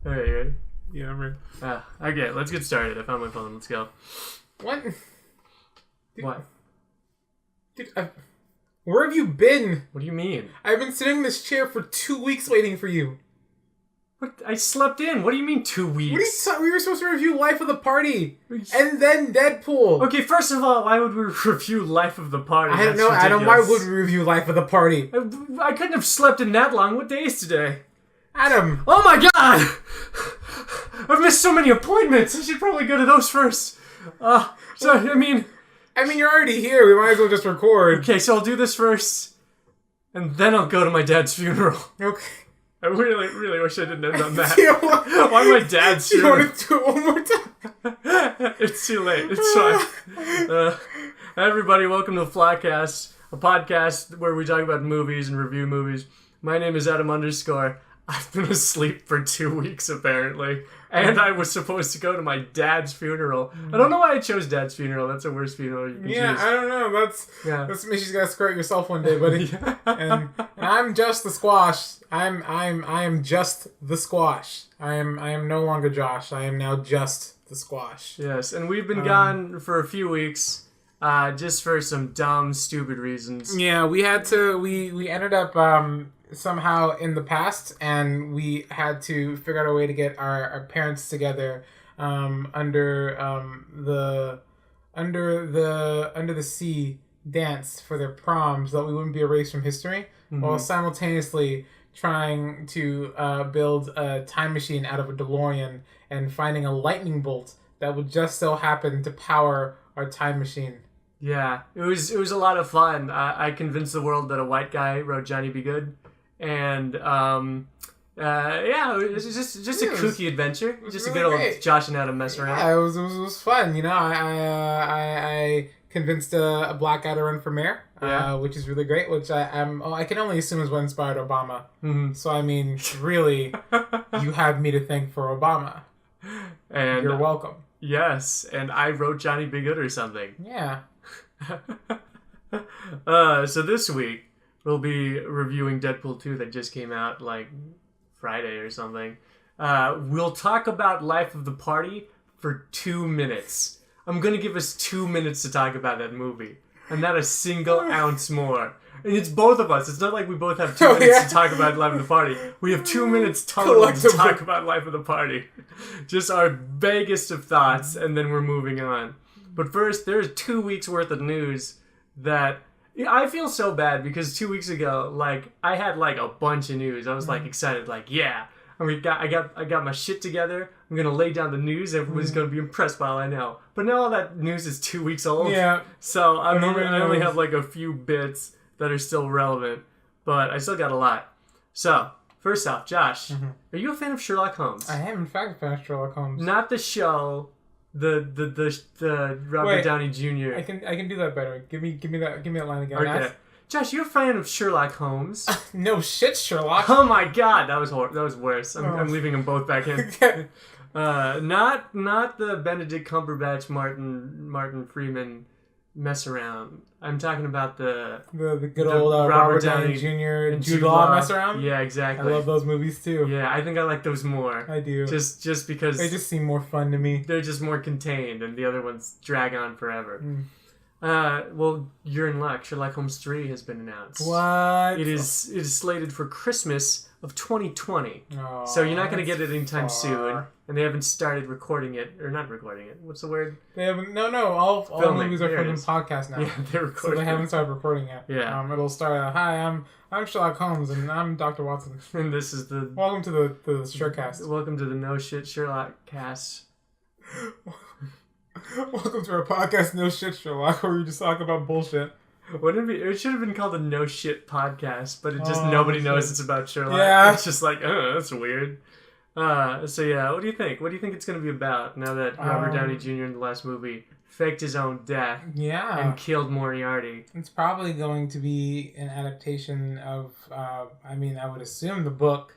Alright, you ready? Yeah, I'm ready. Okay, let's get started. I found my phone. Let's go. What? What? Dude, where have you been? What do you mean? I've been sitting in this chair for 2 weeks waiting for you. What? I slept in. What do you mean 2 weeks? We were supposed to review Life of the Party. And then Deadpool. Okay, first of all, why would we review Life of the Party? I don't know, Adam. Why would we review Life of the Party? I couldn't have slept in that long. What day is today? Adam. Oh my god! I've missed so many appointments. I should probably go to those first. I mean, you're already here. We might as well just record. Okay, so I'll do this first, and then I'll go to my dad's funeral. Okay. I really, really wish I didn't end on that. Why my dad's funeral? You want to do it one more time? It's too late. It's fine. Everybody, welcome to the Flycast, a podcast where we talk about movies and review movies. My name is Adam _. I've been asleep for 2 weeks, apparently. And I was supposed to go to my dad's funeral. I don't know why I chose dad's funeral. That's the worst funeral you can choose. I don't know. That's me. She's gotta squirt yourself one day, buddy. and I'm just the squash. I am just the squash. I am no longer Josh. I am now just the squash. Yes, and we've been gone for a few weeks, just for some dumb, stupid reasons. Yeah, we had to. We ended up somehow in the past, and we had to figure out a way to get our parents together under the sea dance for their prom, so that we wouldn't be erased from history, while simultaneously trying to build a time machine out of a DeLorean and finding a lightning bolt that would just so happen to power our time machine. Yeah, it was a lot of fun. I convinced the world that a white guy wrote Johnny Be Good. And, it was just a kooky adventure. Just really a good old Josh and Adam mess around. Yeah, it was fun. You know, I convinced a black guy to run for mayor, which is really great, which I can only assume is what inspired Obama. Mm-hmm. So, I mean, really, you have me to thank for Obama. And you're welcome. Yes, and I wrote Johnny Be Good or something. Yeah. So this week, we'll be reviewing Deadpool 2 that just came out, like, Friday or something. We'll talk about Life of the Party for 2 minutes. I'm going to give us 2 minutes to talk about that movie. And not a single ounce more. And it's both of us. It's not like we both have 2 minutes to talk about Life of the Party. We have 2 minutes total to talk about Life of the Party. Just our vaguest of thoughts, and then we're moving on. But first, there's 2 weeks worth of news that... I feel so bad because 2 weeks ago, like, I had, like, a bunch of news. I was, like, excited, like, yeah. And I got my shit together. I'm going to lay down the news. Everybody's going to be impressed by all I know. But now all that news is 2 weeks old. Yeah. So I only have, like, a few bits that are still relevant. But I still got a lot. So, first off, Josh, are you a fan of Sherlock Holmes? I am, in fact, a fan of Sherlock Holmes. Not the show... The Robert Downey Jr. I can do that better. Give me that line again. Okay. Josh, you're a fan of Sherlock Holmes? No shit, Sherlock. Oh my god, that was worse. I'm leaving them both back in. Not the Benedict Cumberbatch Martin Freeman mess around. I'm talking about the good old Robert Downey Jr. and Jude Law mess around. Yeah, exactly. I love those movies too. Yeah, I think I like those more. I do. Just because they just seem more fun to me. They're just more contained, and the other ones drag on forever. Well, you're in luck. Sherlock Holmes 3 has been announced. What? It is slated for Christmas of 2020. Oh, so you're not going to get it anytime soon. And they haven't started recording it. Or not recording it. What's the word? They haven't... No. All movies are from the podcast now. Yeah, they're recording. So they haven't started recording yet. Yeah. It'll start hi, I'm Sherlock Holmes, and I'm Dr. Watson. And this is the... Welcome to the Surecast. Welcome to the No Shit Sherlock cast. Welcome to our podcast, No Shit Sherlock, where we just talk about bullshit. It should have been called a No Shit podcast, but nobody knows it's about Sherlock. Yeah. It's just like, that's weird. So yeah, what do you think? What do you think it's going to be about now that Robert Downey Jr. in the last movie faked his own death and killed Moriarty? It's probably going to be an adaptation of, I would assume the book,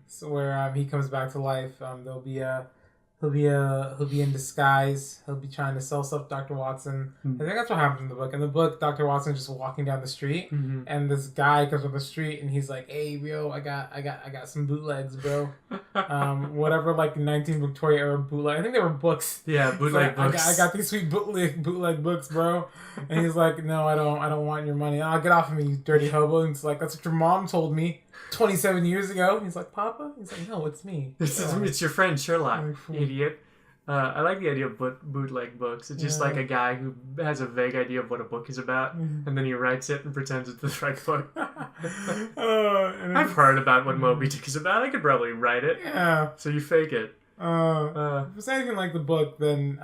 so where he comes back to life. There'll be a He'll be in disguise. He'll be trying to sell stuff to Dr. Watson. I think that's what happens in the book. In the book, Dr. Watson's just walking down the street, and this guy comes on the street, and he's like, "Hey, bro, I got some bootlegs, bro. Whatever, like 19 Victoria era bootleg. I think they were books. Yeah, bootleg books. I got these sweet bootleg books, bro." And he's like, "No, I don't want your money. Oh, get off of me, you dirty hobo." And it's like, "That's what your mom told me 27 years ago." And he's like, "Papa?" He's like, "No, it's me. It's your friend Sherlock, idiot." I like the idea of bootleg books. It's just like a guy who has a vague idea of what a book is about, and then he writes it and pretends it's the right book. I've heard about what Moby Dick is about. I could probably write it. Yeah. So you fake it. If it's anything like the book, then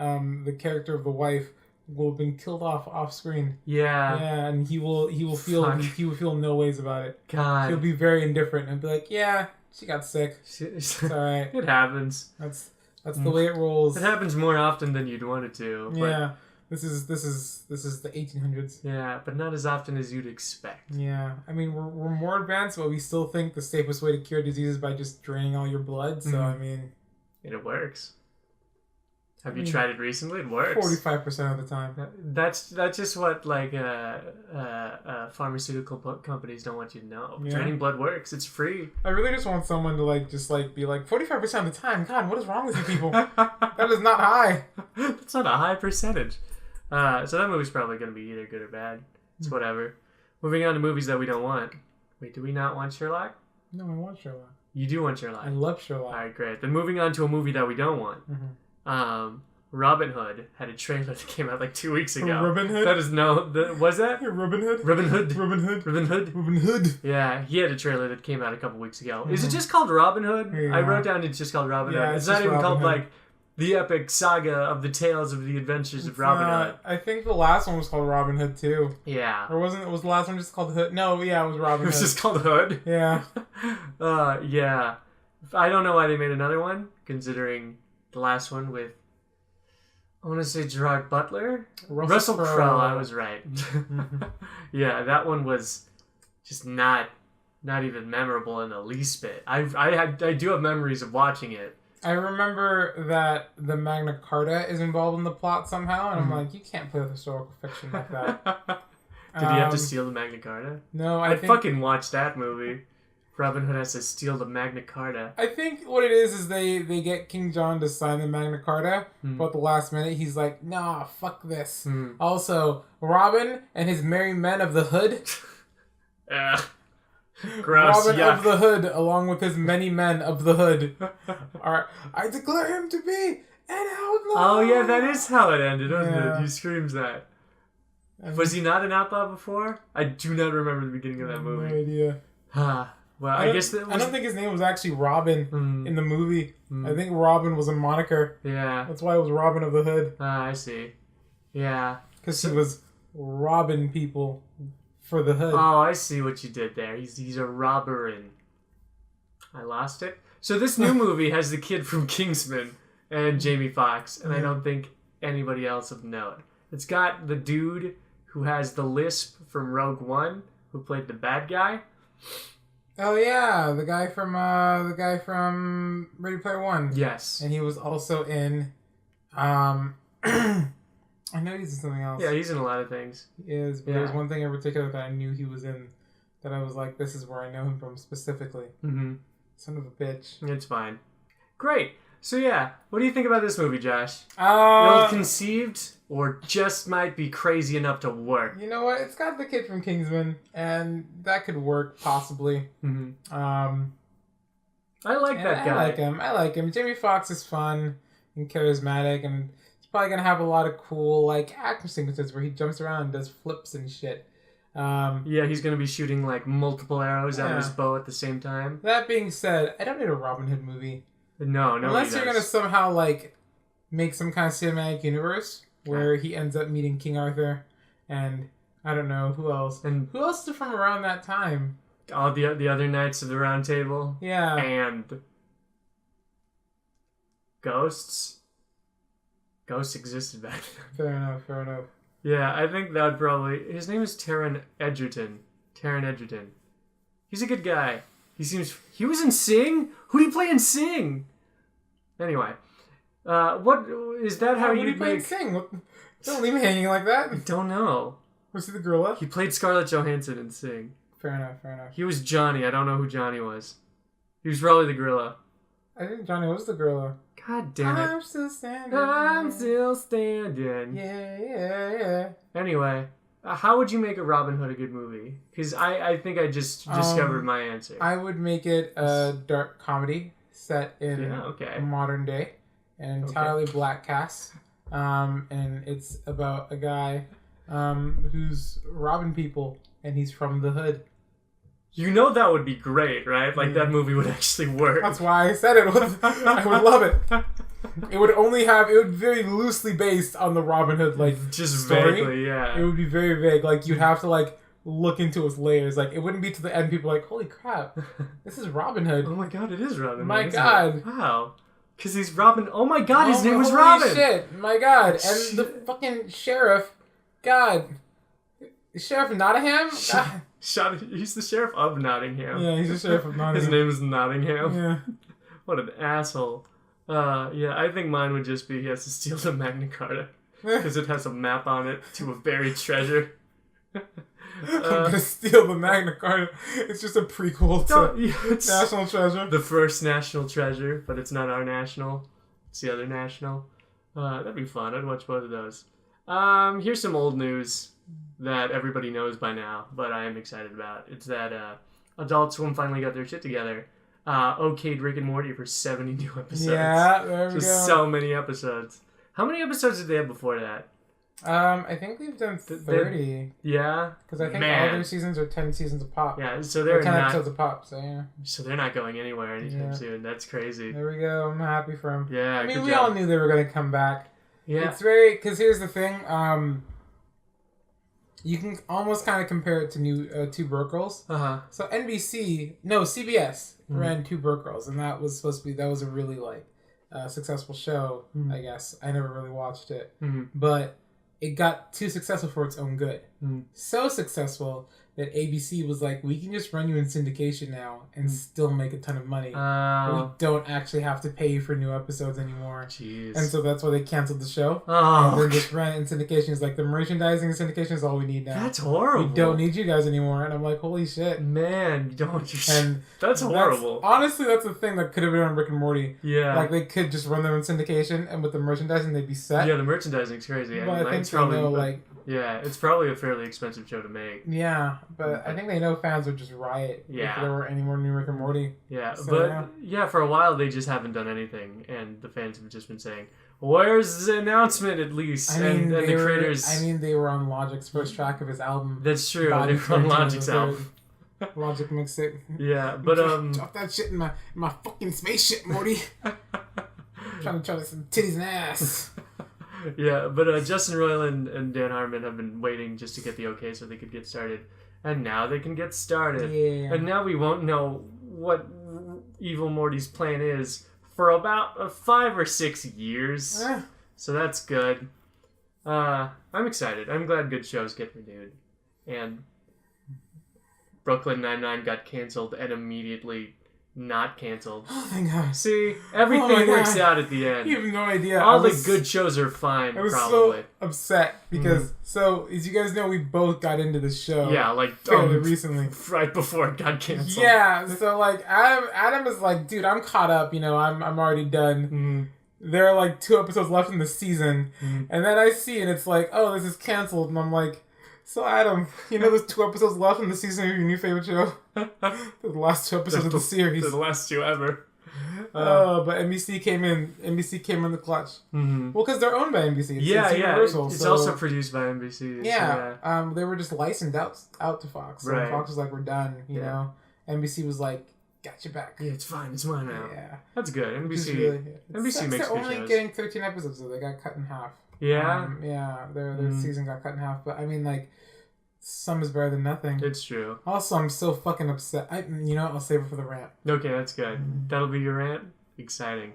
the character of the wife will have been killed off screen. Yeah. Yeah, and he will feel no ways about it. God. He'll be very indifferent and be like, "Yeah, she got sick. It's all right. It happens. That's the way it rolls." It happens more often than you'd want it to. But yeah. This is the 1800s. Yeah, but not as often as you'd expect. Yeah. I mean, we're more advanced, but we still think the safest way to cure disease is by just draining all your blood. So, I mean, it works. Have you tried it recently? It works. 45% of the time. That's just what like pharmaceutical companies don't want you to know. Yeah. Draining blood works. It's free. I really just want someone to be like 45% of the time. God, what is wrong with you people? That is not high. That's not a high percentage. So that movie's probably going to be either good or bad. It's whatever. Moving on to movies that we don't want. Wait, do we not want Sherlock? No, I want Sherlock. You do want Sherlock. I love Sherlock. All right, great. Then moving on to a movie that we don't want. Robin Hood had a trailer that came out like 2 weeks ago. Robin Hood? That is was that? Robin Hood? Robin Hood. Robin Hood. Robin Hood. Robin Hood. Yeah, he had a trailer that came out a couple weeks ago. Is it just called Robin Hood? Yeah. I wrote down it's just called Robin Hood. It's not even Robin called Hood. like the epic saga of the tales of the adventures of Robin Hood. I think the last one was called Robin Hood too. Yeah. Or was the last one just called Hood? No, yeah, it was Robin Hood. It was just called Hood? Yeah. Yeah. I don't know why they made another one, considering the last one with, I want to say Gerard Butler? Russell Crowe, I was right. Yeah, that one was just not even memorable in the least bit. I do have memories of watching it. I remember that the Magna Carta is involved in the plot somehow, and I'm like, you can't play with historical fiction like that. Did he have to steal the Magna Carta? No, I'd fucking watch that movie. Robin Hood has to steal the Magna Carta. I think what it is they get King John to sign the Magna Carta, but at the last minute he's like, "Nah, fuck this." Also, Robin and his merry men of the hood. Gross. Robin of the Hood, along with his many men of the hood, I declare him to be an outlaw. Oh yeah, that is how it ended, wasn't it? He screams that. Was he not an outlaw before? I do not remember the beginning of that movie. No idea. Well, I guess that was... I don't think his name was actually Robin in the movie. I think Robin was a moniker. Yeah. That's why it was Robin of the Hood. I see. Yeah. Because he was robbing people for the hood. Oh, I see what you did there. He's a robber and... I lost it. So this new movie has the kid from Kingsman and Jamie Foxx, and I don't think anybody else of note. It's got the dude who has the lisp from Rogue One, who played the bad guy. Oh yeah, the guy from Ready Player One. Yes. And he was also in I know he's in something else. Yeah, he's in a lot of things. He is, but there's one thing in particular that I knew he was in that I was like, this is where I know him from specifically. Son of a bitch. It's fine. Great. So yeah, what do you think about this movie, Josh? Ill-conceived, or just might be crazy enough to work? You know what? It's got the kid from Kingsman, and that could work possibly. I like that guy. I like him. Jamie Foxx is fun and charismatic, and he's probably gonna have a lot of cool like action sequences where he jumps around and does flips and shit. Yeah, he's gonna be shooting like multiple arrows out of his bow at the same time. That being said, I don't need a Robin Hood movie. No, unless you're gonna somehow like make some kind of cinematic universe where he ends up meeting King Arthur, and I don't know who else. And who else is from around that time? All the other Knights of the Round Table. Yeah. And ghosts. Ghosts existed back then. Fair enough. Yeah, I think that would probably... His name is Taron Egerton. He's a good guy. He was in Sing? Who did he play in Sing? Anyway. What is that? How What you are you playing make? Sing? Don't leave me hanging like that. I don't know. Was he the gorilla? He played Scarlett Johansson in Sing. Fair enough. He was Johnny. I don't know who Johnny was. He was probably the gorilla. I think Johnny was the gorilla. God damn it. I'm still standing. I'm still standing. Yeah. Anyway, how would you make a Robin Hood a good movie? Because I think I just discovered my answer. I would make it a dark comedy set in modern day. An entirely black cast. And it's about a guy who's robbing people, and he's from the hood. You know that would be great, right? Like, that movie would actually work. That's why I said it. I would love it. It would be very loosely based on the Robin Hood, like, just story. Vaguely, yeah. It would be very vague. Like, you'd have to, like, look into its layers. Like, it wouldn't be to the end, people are like, holy crap, this is Robin Hood. Oh my god, it is Robin Hood. My god. Wow. Because he's Robin. Oh my god, his name was Robin. Holy shit. My god. And the fucking sheriff. God. Sheriff of Nottingham? He's the sheriff of Nottingham. Yeah, he's the sheriff of Nottingham. His name is Nottingham. Yeah. What an asshole. Yeah, I think mine would just be he has to steal the Magna Carta. Because it has a map on it to a buried treasure. I'm gonna steal the Magna Carta. It's just a prequel to National Treasure. The first national treasure, but it's not our national. It's the other national. That'd be fun. I'd watch both of those. Here's some old news that everybody knows by now, but I am excited about. It's that Adult Swim finally got their shit together. Okayed Rick and Morty for 70 new episodes. Yeah, there we go. So many episodes. How many episodes did they have before that? I think we've done 30. Yeah? Because I think all their seasons are 10 seasons a pop. Yeah, so they're 10 episodes a pop, so yeah. So they're not going anywhere anytime soon. That's crazy. There we go. I'm happy for them. Yeah, I mean, we all knew they were going to come back. Yeah. It's very... Because here's the thing. You can almost kind of compare it to Two Broke Girls. Uh-huh. So CBS ran Two Broke Girls, and that was supposed to be... That was a really, like, successful show, I guess. I never really watched it. But... it got too successful for its own good. So successful that ABC was like, we can just run you in syndication now and still make a ton of money. We don't actually have to pay you for new episodes anymore. Jeez. And so that's why they canceled the show. Oh. And then just ran it in syndication. It's like the merchandising and syndication is all we need now. That's horrible. We don't need you guys anymore. And I'm like, holy shit. Man, you don't just... And that's horrible. Honestly, that's the thing that could have been on Rick and Morty. Yeah. Like, they could just run them in syndication, and with the merchandising, they'd be set. Yeah, the merchandising's crazy. But I think it's probably, they know, like... Yeah, it's probably a fairly expensive show to make. Yeah, but I think they know fans would just riot if there were any more new Rick and Morty. Yeah, so, but for a while they just haven't done anything, and the fans have just been saying, "Where's the announcement at least?" And the creators. They were on Logic's first track of his album. That's true. They were on Logic's album. Logic mixed it. Yeah, but drop that shit in my fucking spaceship, Morty. trying to some titties and ass. Yeah, but Justin Roiland and Dan Harmon have been waiting just to get the okay so they could get started. And now they can get started. Yeah. And now we won't know what Evil Morty's plan is for about 5 or 6 years. So that's good. I'm excited. I'm glad good shows get renewed. And Brooklyn Nine-Nine got canceled and immediately not canceled. Oh, thank God. See, everything works out at the end. You have no idea. All the good shows are fine, I was probably. so upset because, so, as you guys know, we both got into the show. Yeah, like, fairly recently. Right before it got canceled. Yeah, so, like, Adam is like, dude, I'm caught up, I'm already done. There are, like, 2 episodes left in the season. And then I see, and it's like, oh, this is canceled. And I'm like, so, Adam, there's 2 episodes left in the season of your new favorite show? The last 2 episodes of the series. They're the last 2 ever. But NBC came in the clutch. Well, because they're owned by NBC. It's Universal. It's also produced by NBC. Yeah. They were just licensed out to Fox. Right. And Fox was like, we're done, you know? NBC was like, got your back. Yeah, it's fine. It's mine now. Yeah. That's good. NBC makes good they're shows. only getting 13 episodes, so they got cut in half. Yeah? Their season got cut in half. But, I mean, like, some is better than nothing. It's true. Also, I'm so fucking upset. I'll save it for the rant. Okay, that's good. That'll be your rant? Exciting.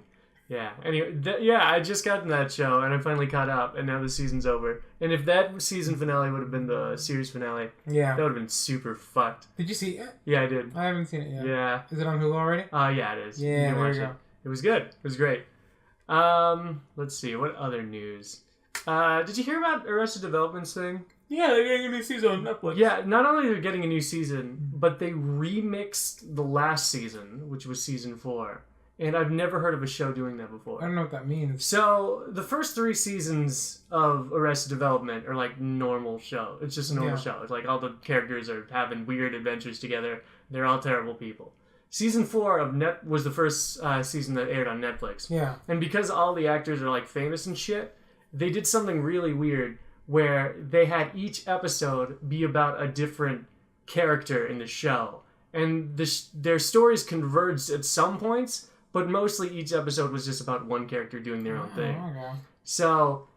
Yeah. Anyway, I just got in that show, and I finally caught up, and now the season's over. And if that season finale would have been the series finale, that would have been super fucked. Did you see it? Yeah, I did. I haven't seen it yet. Yeah. Is it on Hulu already? Yeah, it is. Yeah, there you go. It was good. It was great. Let's see. What other news? Did you hear about Arrested Development's thing? Yeah, they're getting a new season on Netflix. Yeah, not only are they getting a new season, but they remixed the last season, which was season 4. And I've never heard of a show doing that before. I don't know what that means. So, the first 3 seasons of Arrested Development are like normal show. It's just a normal show. It's like all the characters are having weird adventures together. They're all terrible people. Season 4 of was the first season that aired on Netflix. Yeah. And because all the actors are like famous and shit, they did something really weird where they had each episode be about a different character in the show. And their stories converged at some points, but mostly each episode was just about one character doing their own thing. Okay. So,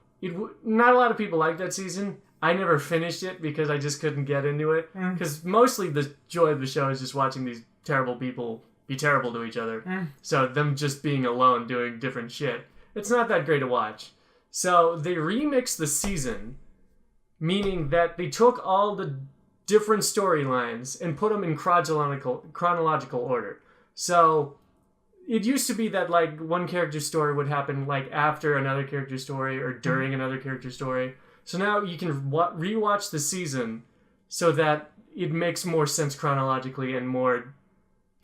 not a lot of people liked that season. I never finished it because I just couldn't get into it. Because mostly the joy of the show is just watching these terrible people be terrible to each other. So, them just being alone doing different shit. It's not that great to watch. So, they remixed the season, meaning that they took all the different storylines and put them in chronological order. So, it used to be that, like, one character's story would happen, like, after another character's story or during another character's story. So now you can rewatch the season so that it makes more sense chronologically and more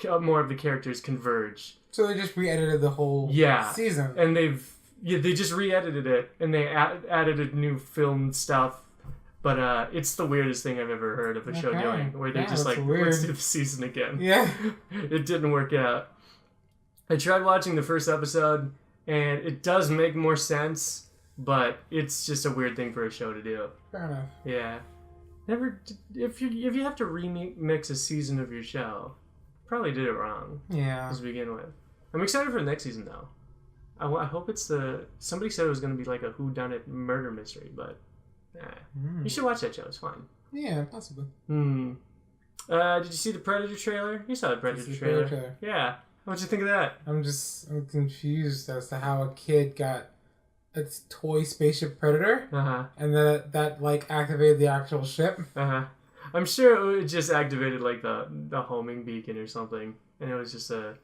of the characters converge. So they just re-edited the whole season. And they just re-edited it, and they added a new film stuff. But it's the weirdest thing I've ever heard of a show doing, where they're just like, let's do the season again. Yeah. It didn't work out. I tried watching the first episode, and it does make more sense, but it's just a weird thing for a show to do. Fair enough. Yeah. If you have to remix a season of your show, probably did it wrong. Yeah. To begin with. I'm excited for the next season, though. I hope it's somebody said it was going to be like a whodunit murder mystery, but you should watch that show. It's fun. Yeah, possibly. Did you see the Predator trailer? You saw the Predator trailer. Yeah. What'd you think of that? I'm confused as to how a kid got a toy spaceship Predator, and that like activated the actual ship. I'm sure it just activated like the homing beacon or something, and it was just a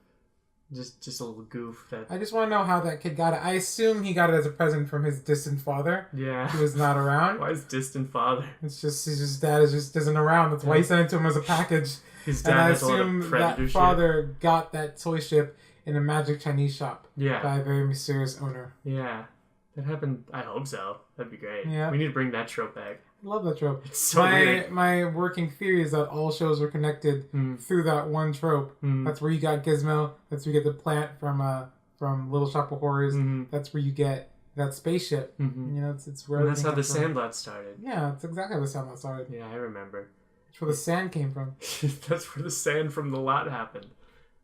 little goof. That I just want to know how that kid got it. I assume he got it as a present from his distant father. Yeah, who was not around. Why is distant father? It's just his dad isn't around. That's why he sent it to him as a package. His dad has a lot of Predator that father got that toy ship in a magic Chinese shop. Yeah. By a very mysterious owner. Yeah. That happened. I hope so. That'd be great. Yeah. We need to bring that trope back. I love that trope. It's so weird. My working theory is that all shows are connected through that one trope. That's where you got Gizmo. That's where you get the plant from Little Shop of Horrors. That's where you get that spaceship. You know, it's where. And that's how the Sandlot started. Yeah, that's exactly how the Sandlot started. Yeah, I remember. That's where the sand came from. That's where the sand from the lot happened.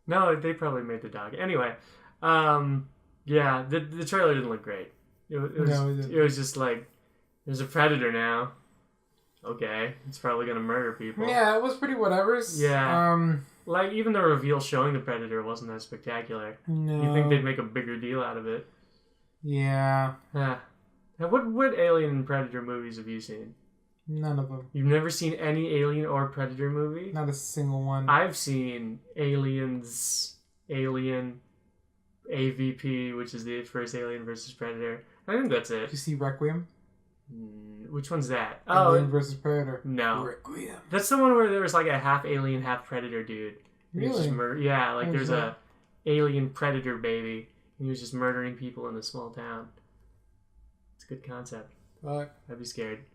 No, they probably made the dog. Anyway, yeah, the trailer didn't look great. It was just like, there's a predator now. Okay, it's probably gonna murder people. Yeah, it was pretty whatevers. Yeah. Like, even the reveal showing the predator wasn't that spectacular. No. You think they'd make a bigger deal out of it. Yeah. What Alien and Predator movies have you seen? None of them. You've never seen any Alien or Predator movie? Not a single one. I've seen Alien, AVP, which is the first Alien versus Predator. I think that's it. Did you see Requiem? Which one's that? Alien versus Predator. No. Requiem. That's the one where there was like a half alien, half predator dude. Really? Yeah, like there's a alien predator baby, and he was just murdering people in a small town. It's a good concept. Fuck. I'd be scared.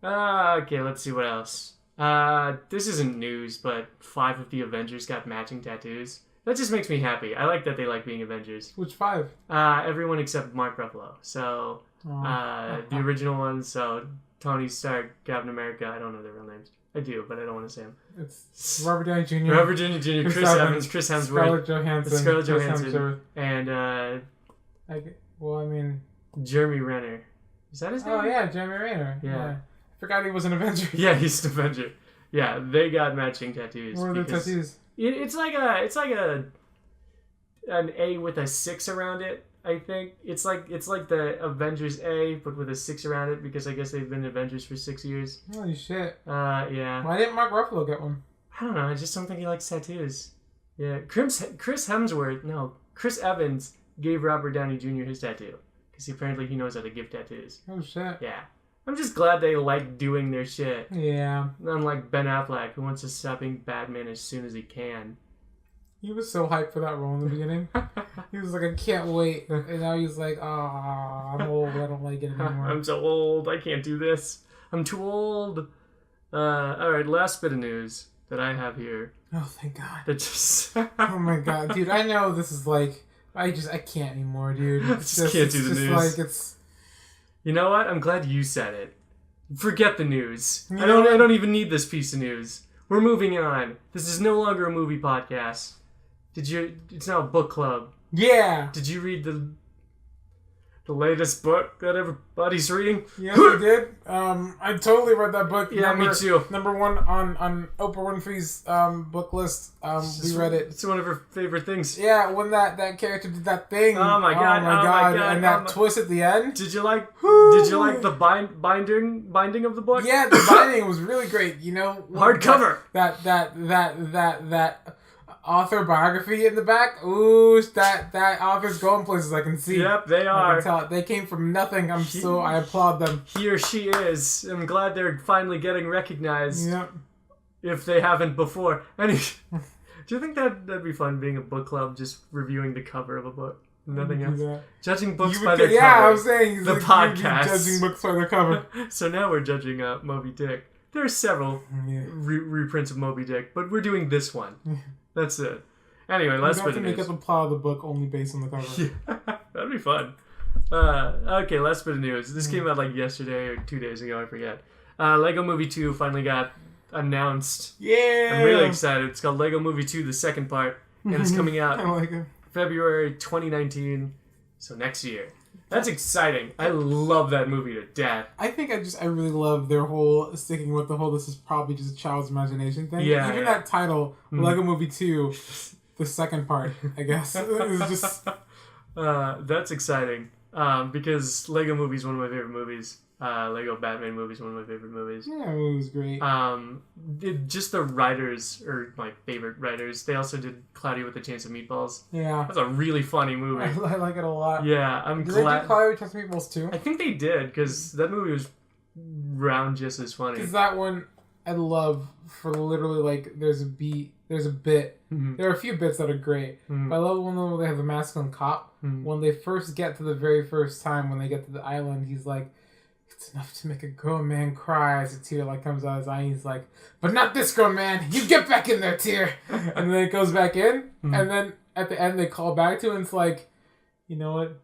Okay, let's see what else. This isn't news, but 5 of the Avengers got matching tattoos. That just makes me happy. I like that they like being Avengers. Which 5? Everyone except Mark Ruffalo. So, the original ones, so Tony Stark, Captain America, I don't know their real names. I do, but I don't want to say them. It's Robert Downey Jr. Robert Downey Jr., Chris Evans, Chris Hemsworth. Scarlett Johansson. Johansson. And, Jeremy Renner. Is that his name? Oh, yeah, Jeremy Renner. Yeah. I forgot he was an Avenger. Yeah, he's an Avenger. Yeah, they got matching tattoos. What are the tattoos? It's like an A with a 6 around it. I think it's like the Avengers A, but with a 6 around it, because I guess they've been Avengers for 6 years. Holy shit! Yeah. Why didn't Mark Ruffalo get one? I don't know. I just don't think he likes tattoos. Yeah, Chris Evans gave Robert Downey Jr. his tattoo. Because apparently he knows how to give tattoos. Oh, shit. Yeah. I'm just glad they like doing their shit. Yeah. Unlike Ben Affleck, who wants to stop being Batman as soon as he can. He was so hyped for that role in the beginning. He was like, I can't wait. And now he's like, I'm old. I don't like it anymore. I'm so old. I can't do this. I'm too old. Alright, last bit of news that I have here. Oh, thank God. That just... Oh my God. Dude, I know this is like... I can't anymore, dude. I just can't do the news. Like, it's... You know what? I'm glad you said it. Forget the news. You I don't even need this piece of news. We're moving on. This is no longer a movie podcast. It's now a book club. Yeah. Did you read the latest book that everybody's reading? Yes, I did. I totally read that book. Yeah, me too. Number one on Oprah Winfrey's book list. We read it. It's one of her favorite things. Yeah, when that character did that thing. Oh my god! And that twist at the end. Did you like the binding of the book? Yeah, the binding was really great. You know, hardcover. That author biography in the back. Ooh, that author's going places. I can see. Yep, they are. I can tell. They came from nothing. I applaud them. He or she is. I'm glad they're finally getting recognized. Yep. If they haven't before. Do you think that'd be fun, being a book club, just reviewing the cover of a book? Nothing else. Judging books by their cover. Yeah, I was saying the podcast. Judging books by their cover. So now we're judging Moby Dick. There are several reprints of Moby Dick, but we're doing this one. That's it. Anyway, last bit of news. You have to make up a plot of the book only based on the cover. Yeah, that'd be fun. Okay, last bit of news. This came out like yesterday or 2 days ago, I forget. Lego Movie 2 finally got announced. Yeah! I'm really excited. It's called Lego Movie 2, the second part, and it's coming out February 2019, so next year. That's exciting. I love that movie to death. I think I really love their whole sticking with the whole this is probably just a child's imagination thing. Yeah. Even that title, Lego Movie 2, the second part, I guess. It's just... That's exciting. Because Lego Movie is one of my favorite movies. Lego Batman movie is one of my favorite movies. Yeah, it was great. Just the writers are my favorite writers. They also did Cloudy with a Chance of Meatballs. Yeah. That's a really funny movie. I like it a lot. Yeah, I'm did glad. They do Cloudy with a Chance of Meatballs too? I think they did, because that movie was round just as funny. Because that one I love for literally like there's a bit. Mm-hmm. There are a few bits that are great. Mm-hmm. But I love one where they have the masculine cop. Mm-hmm. When they first get to the very first time when they get to the island, he's like, it's enough to make a grown man cry as a tear like comes out of his eye. And he's like, but not this grown man. You get back in there, tear. And then it goes back in. Mm-hmm. And then at the end they call back to it and it's like, you know what?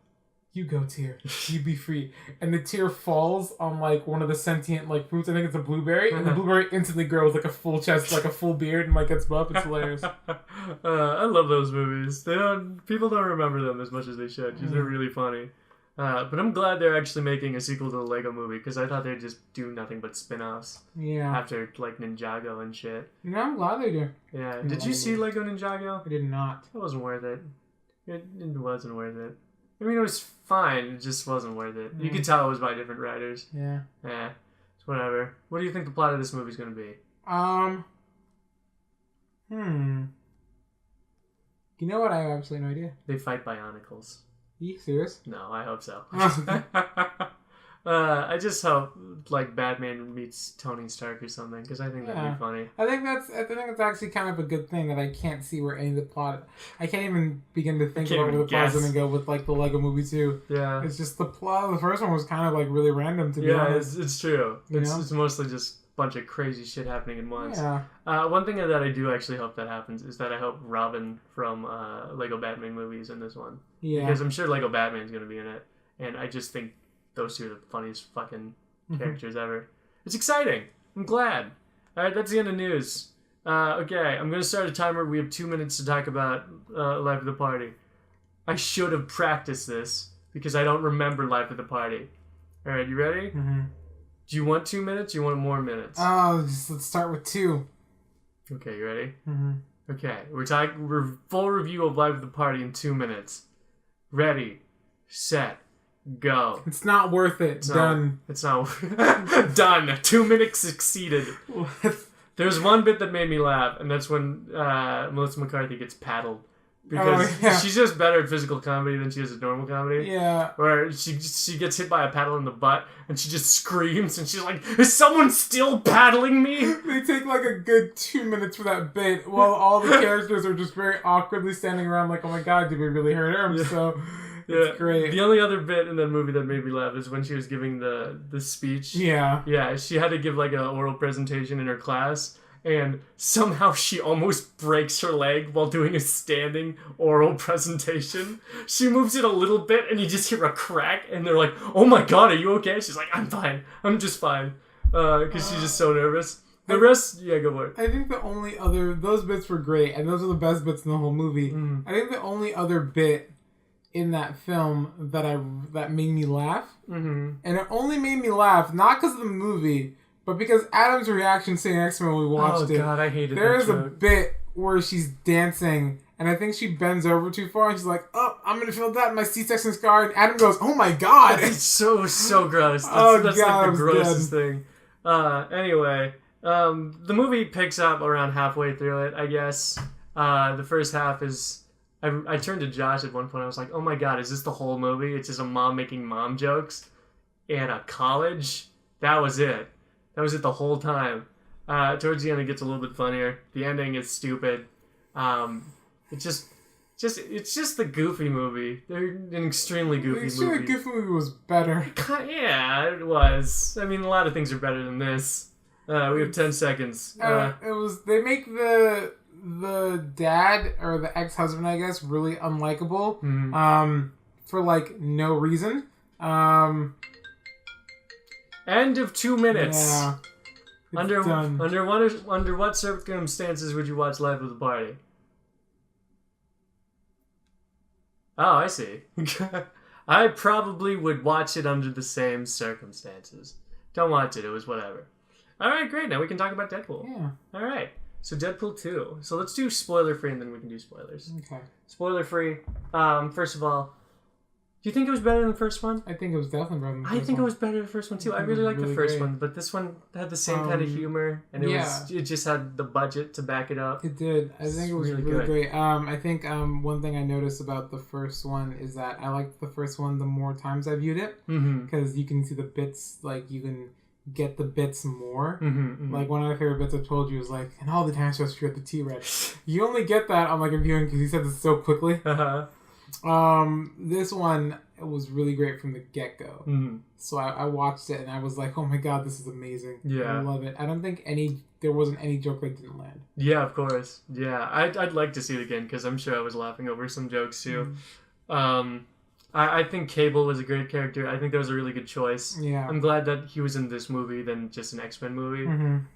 You go, tear. You be free. And the tear falls on like one of the sentient like fruits. I think it's a blueberry. And the blueberry instantly grows like a full chest, like a full beard, and like gets buff. It's hilarious. I love those movies. People don't remember them as much as they should because they're really funny. But I'm glad they're actually making a sequel to the Lego Movie because I thought they'd just do nothing but spin-offs. Yeah. After like Ninjago and shit. No, I'm glad they do. Yeah. Did you see Lego Ninjago? I did not. It wasn't worth it. It wasn't worth it. I mean, it was fine. It just wasn't worth it. You could tell it was by different writers. Yeah. Yeah. It's whatever. What do you think the plot of this movie is going to be? You know what? I have absolutely no idea. They fight Bionicles. Are you serious? No, I hope so. I just hope like Batman meets Tony Stark or something because I think that'd be funny. I think it's actually kind of a good thing that I can't see where any of the plot. I can't even begin to think about where the plot's gonna go with like the Lego Movie 2. Yeah, it's just the plot of the first one was kind of like really random to be honest. Yeah, it's true. It's mostly just a bunch of crazy shit happening at once. Yeah. One thing that I do actually hope that happens is that I hope Robin from Lego Batman movie is in this one. Yeah. Because I'm sure Lego Batman's gonna be in it, and I just think those two are the funniest fucking characters ever. It's exciting. I'm glad. All right, that's the end of news. Okay, I'm going to start a timer. We have 2 minutes to talk about Life of the Party. I should have practiced this because I don't remember Life of the Party. All right, you ready? Mm-hmm. Do you want 2 minutes? Do you want more minutes? Let's start with 2. Okay, you ready? Mm-hmm. Okay, we're full review of Life of the Party in 2 minutes. Ready, set, go. It's not worth it. Done. It's not done. 2 minutes succeeded. There's one bit that made me laugh, and that's when Melissa McCarthy gets paddled Because she's just better at physical comedy than she is at normal comedy. Yeah. Where she gets hit by a paddle in the butt and she just screams and she's like, is someone still paddling me? They take like a good 2 minutes for that bit while all the characters are just very awkwardly standing around like, oh my god, did we really hurt her? Yeah. So it's great. The only other bit in that movie that made me laugh is when she was giving the speech. Yeah. Yeah, she had to give like an oral presentation in her class. And somehow she almost breaks her leg while doing a standing oral presentation. She moves it a little bit and you just hear a crack and they're like, oh my god, are you okay? She's like, I'm fine. I'm just fine. Because she's just so nervous. The rest, yeah, go for it. I think the only other... Those bits were great and those are the best bits in the whole movie. Mm. I think the only other bit in that film that made me laugh, and it only made me laugh, not because of the movie... But because Adam's reaction to X-Men when we watched it... Oh, God, I hated there that is a bit where she's dancing, and I think she bends over too far, and she's like, oh, I'm going to feel that in my C-section scar. And Adam goes, oh my God! It's so gross. That's, that's God, like the grossest thing. Anyway, the movie picks up around halfway through it, I guess. The first half is... I turned to Josh at one point, I was like, oh my God, is this the whole movie? It's just a mom making mom jokes in a college? That was it. That was it the whole time. Towards the end, it gets a little bit funnier. The ending is stupid. It's just the Goofy movie. They're an extremely goofy movie. The Goofy movie was better. Yeah, it was. I mean, a lot of things are better than this. We have 10 seconds. It was. They make the dad or the ex-husband, I guess, really unlikable. Mm-hmm. For like no reason. End of 2 minutes. Yeah. Under what circumstances would you watch Life of the Party? Oh, I see. I probably would watch it under the same circumstances. Don't watch it. It was whatever. All right, great. Now we can talk about Deadpool. Yeah. All right. So Deadpool 2. So let's do spoiler-free and then we can do spoilers. Okay. Spoiler-free. First of all, do you think it was better than the first one? I think it was definitely better than the first one. I think it was better than the first one too. I really liked the first great. one, but this one had the same kind of humor, and it just had the budget to back it up. It did. I think it was really great. I think one thing I noticed about the first one is that I liked the first one the more times I viewed it, because you can see the bits, like you can get the bits more. Like one of my favorite bits I told you was like, and all the times I screwed the T-Rex. You only get that on like a viewing because he said this so quickly. This one was really great from the get-go. So I watched it and I was like, oh my god, this is amazing. Yeah. I love it. I don't think there wasn't any joke that didn't land. Yeah, of course. Yeah, I'd like to see it again because I'm sure I was laughing over some jokes too. I think Cable was a great character. I think that was a really good choice. Yeah. I'm glad that he was in this movie than just an X-Men movie.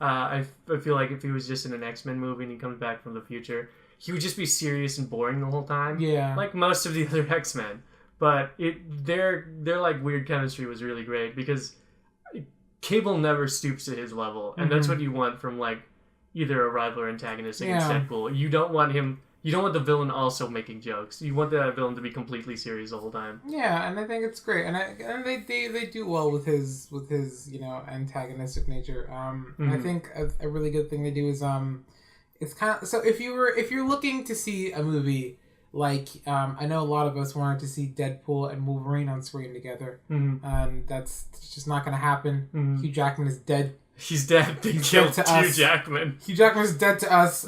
I feel like if he was just in an X-Men movie and he comes back from the future, he would just be serious and boring the whole time. Yeah. Like most of the other X-Men. But their like weird chemistry was really great because Cable never stoops to his level. And that's what you want from like either a rival or antagonist against Deadpool. You don't want the villain also making jokes. You want that villain to be completely serious the whole time. Yeah, and I think it's great. And they do well with his antagonistic nature. I think a really good thing they do is it's kind of, so if you're looking to see a movie like I know a lot of us wanted to see Deadpool and Wolverine on screen together, and that's just not going to happen. Hugh Jackman is dead. He's dead. They killed Hugh Jackman. Hugh Jackman is dead to us.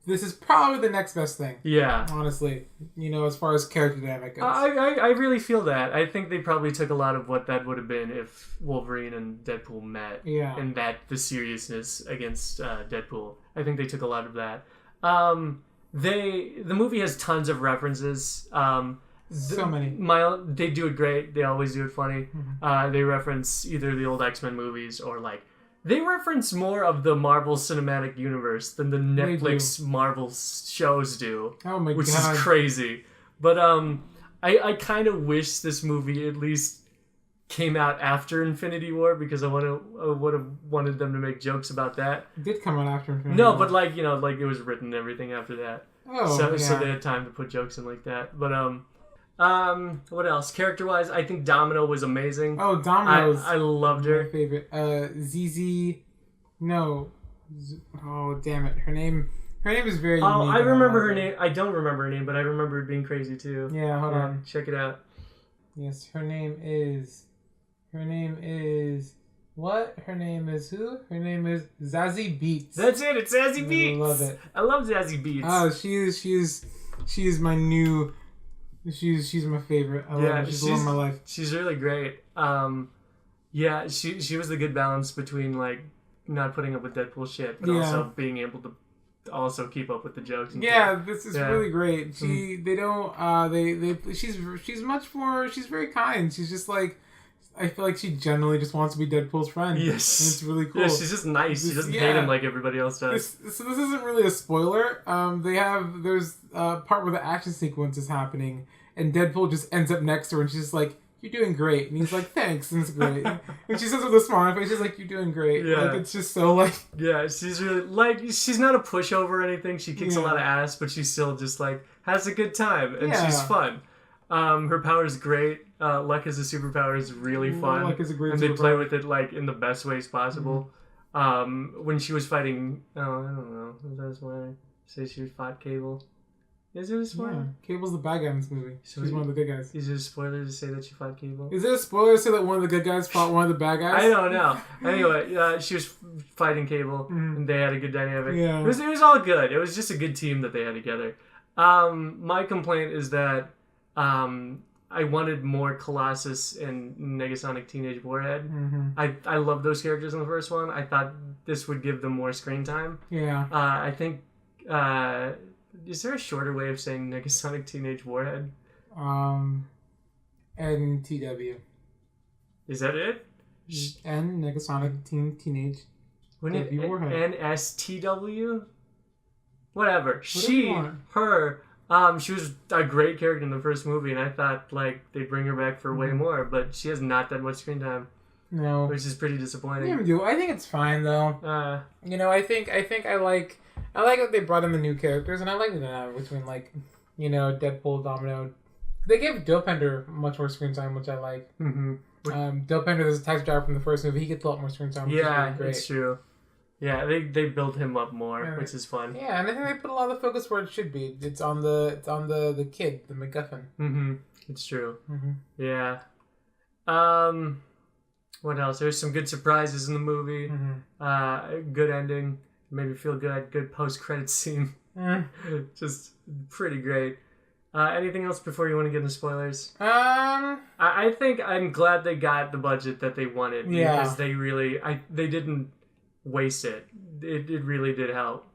This is probably the next best thing. Yeah. Honestly, as far as character dynamic goes. I really feel that. I think they probably took a lot of what that would have been if Wolverine and Deadpool met. Yeah. And the seriousness against Deadpool. I think they took a lot of that. The movie has tons of references. So many. They do it great. They always do it funny. They reference either the old X-Men movies or like they reference more of the Marvel Cinematic Universe than the Netflix Marvel shows do. Oh my god. Which is crazy. But I kind of wish this movie at least came out after Infinity War because I would have wanted them to make jokes about that. It did come out after Infinity War. No, but like it was written and everything after that. Oh, so they had time to put jokes in like that. But what else? Character-wise, I think Domino was amazing. Oh, Domino! I loved her. My favorite. ZZ. No. Oh, damn it! Her name Her name is very Oh, unique. I remember her name. I don't remember her name, but I remember it being crazy too. Yeah, hold on. Check it out. Yes, her name is... What? Her name is who? Her name is Zazie Beetz. That's it. It's Zazie Beetz. I love it. I love Zazie Beetz. Oh, she is my new... She's my favorite. I love her. She's the one of my life. She's really great. Yeah, she was the good balance between like not putting up with Deadpool shit, but also being able to also keep up with the jokes. And shit. This is really great. She's much more. She's very kind. She's just like. I feel like she generally just wants to be Deadpool's friend. Yes. And it's really cool. Yeah, she's just nice. She doesn't hate him like everybody else does. So this isn't really a spoiler. There's a part where the action sequence is happening, and Deadpool just ends up next to her, and she's just like, "You're doing great," and he's like, "Thanks," and it's great. And she says with a smile on her face, she's like, "You're doing great." Yeah. Like it's just so like. Yeah, she's really like she's not a pushover or anything. She kicks a lot of ass, but she still just like has a good time and she's fun. Her power is great. Luck as a superpower is really fun. Luck is a great and they superpower. play with it like in the best ways possible. When she was fighting, I don't know. That's why I say she fought Cable. Is it a spoiler? Yeah. Cable's the bad guy in this movie. She's one of the good guys. Is it a spoiler to say that she fought Cable? Is it a spoiler to say that one of the good guys fought one of the bad guys? I don't know. Anyway, she was fighting Cable, and they had a good dynamic. Yeah. It was all good. It was just a good team that they had together. My complaint is that I wanted more Colossus and Negasonic Teenage Warhead. I love those characters in the first one. I thought this would give them more screen time. Yeah. I think... is there a shorter way of saying Negasonic Teenage Warhead? NTW. Is that it? Negasonic Teenage Warhead. NSTW? Whatever. She was a great character in the first movie, and I thought like they'd bring her back for way more, but she has not that much screen time. No. Which is pretty disappointing. I think it's fine though. I think I like that they brought in the new characters, and I like the dynamic between like, Deadpool, Domino. They gave Dopender much more screen time, which I like. Dopender is a taxi driver from the first movie. He gets a lot more screen time, which is really great. It's true. Yeah, they build him up more, which is fun. Yeah, and I think they put a lot of the focus where it should be. It's on the kid, the MacGuffin. It's true. Yeah. What else? There's some good surprises in the movie. Good ending. Made me feel good. Good post-credit scene. Just pretty great. Anything else before you want to get into spoilers? I think I'm glad they got the budget that they wanted. Because they really... they didn't waste it. It really did help.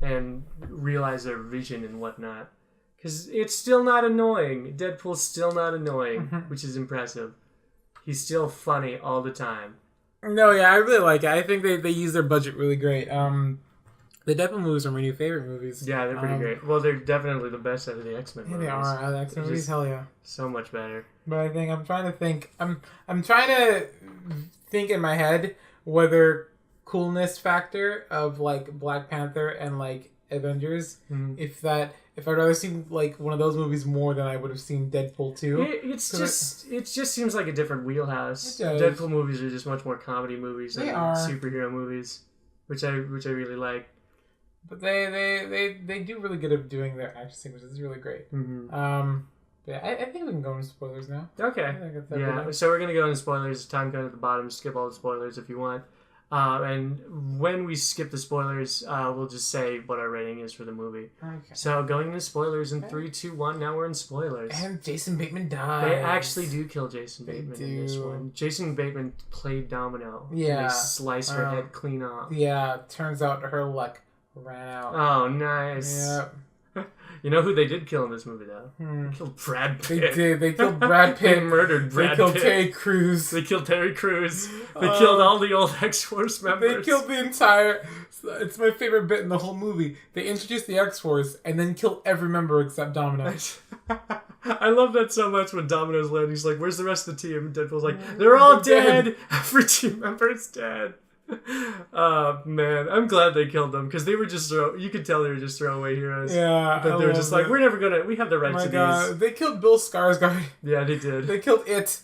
And realize their vision and whatnot. Because it's still not annoying. Deadpool's still not annoying, which is impressive. He's still funny all the time. No, yeah, I really like it. I think they use their budget really great. The Deadpool movies are my new favorite movies. Yeah, they're pretty great. Well, they're definitely the best out of the X-Men movies. They are. The X-Men movies, hell yeah. So much better. But I think I'm trying to think in my head whether coolness factor of like Black Panther and like Avengers, if I'd rather see like one of those movies more than I would have seen Deadpool 2. It just seems like a different wheelhouse. Deadpool movies are just much more comedy movies than superhero movies, which I really like. But they do really good at doing their action sequences. It's really great. Yeah, I think we can go into spoilers now. Okay. So we're gonna go into spoilers. Time code at the bottom. Skip all the spoilers if you want. And when we skip the spoilers, we'll just say what our rating is for the movie. Okay. So going into spoilers in 3, 2, 1. Now we're in spoilers. And Jason Bateman dies. They actually do kill Jason Bateman in this one. Jason Bateman played Domino. Yeah. And they slice her head clean off. Yeah. Turns out her luck ran out. Oh, nice. Yep. You know who they did kill in this movie, though? They killed Brad Pitt. They did. They killed Brad Pitt. They murdered Brad Pitt. They killed Terry Crews. They killed Terry Crews. They killed all the old X-Force members. They killed the entire... It's my favorite bit in the whole movie. They introduced the X-Force and then killed every member except Domino. I love that so much when Domino's landing. He's like, where's the rest of the team? And Deadpool's like, they're all dead. Every team member is dead. Oh man, I'm glad they killed them because they were just you could tell they were just throwaway heroes. Yeah, but they were just like, we're never gonna. We have the rights to these. They killed Bill Skarsgård. Yeah, they did. They killed it.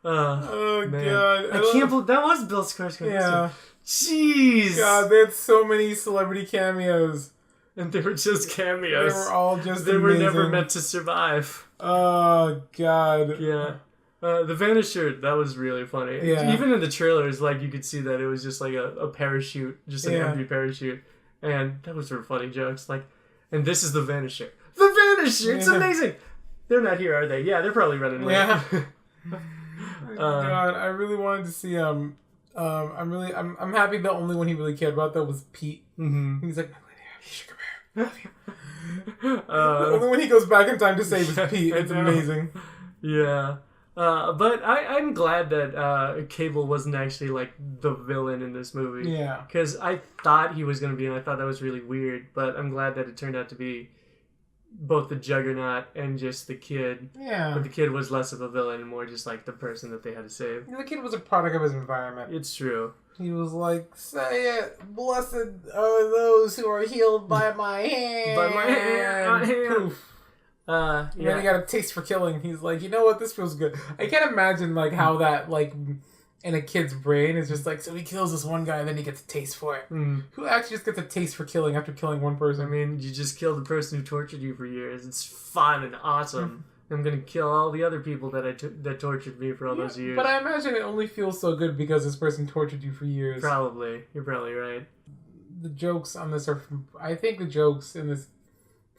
Oh man. God, I can't believe that was Bill Skarsgård. Yeah. Jeez. God, they had so many celebrity cameos. And they were just cameos. They were all just They amazing. were never meant to survive. Oh, God. Yeah. The Vanisher, that was really funny. Yeah. Even in the trailers, like, you could see that it was just like a parachute, just an empty parachute. And that was for funny jokes. Like, and this is the Vanisher. The Vanisher! It's amazing! They're not here, are they? Yeah, they're probably running late. Yeah. God, I really wanted to see I'm happy the only one he really cared about though was Pete. Mm-hmm. He's like, sugar bear, love you. The only one he goes back in time to save is Pete. It's amazing. Yeah. But I'm glad that Cable wasn't actually like the villain in this movie. Yeah. Because I thought he was going to be, and I thought that was really weird. But I'm glad that it turned out to be both the Juggernaut and just the kid. Yeah. But the kid was less of a villain and more just like the person that they had to save. The kid was a product of his environment. It's true. He was like, say it, blessed are those who are healed by my hand. By my hand. Poof. And then he got a taste for killing. He's like, you know what, this feels good. I can't imagine like how that like in a kid's brain is just like, so he kills this one guy and then he gets a taste for it. Who actually just gets a taste for killing after killing one person? I mean, you just killed the person who tortured you for years. It's fun and awesome. I'm gonna kill all the other people that tortured me for all those years. But I imagine it only feels so good because this person tortured you for years. Probably. You're probably right. The jokes on this are... I think the jokes in this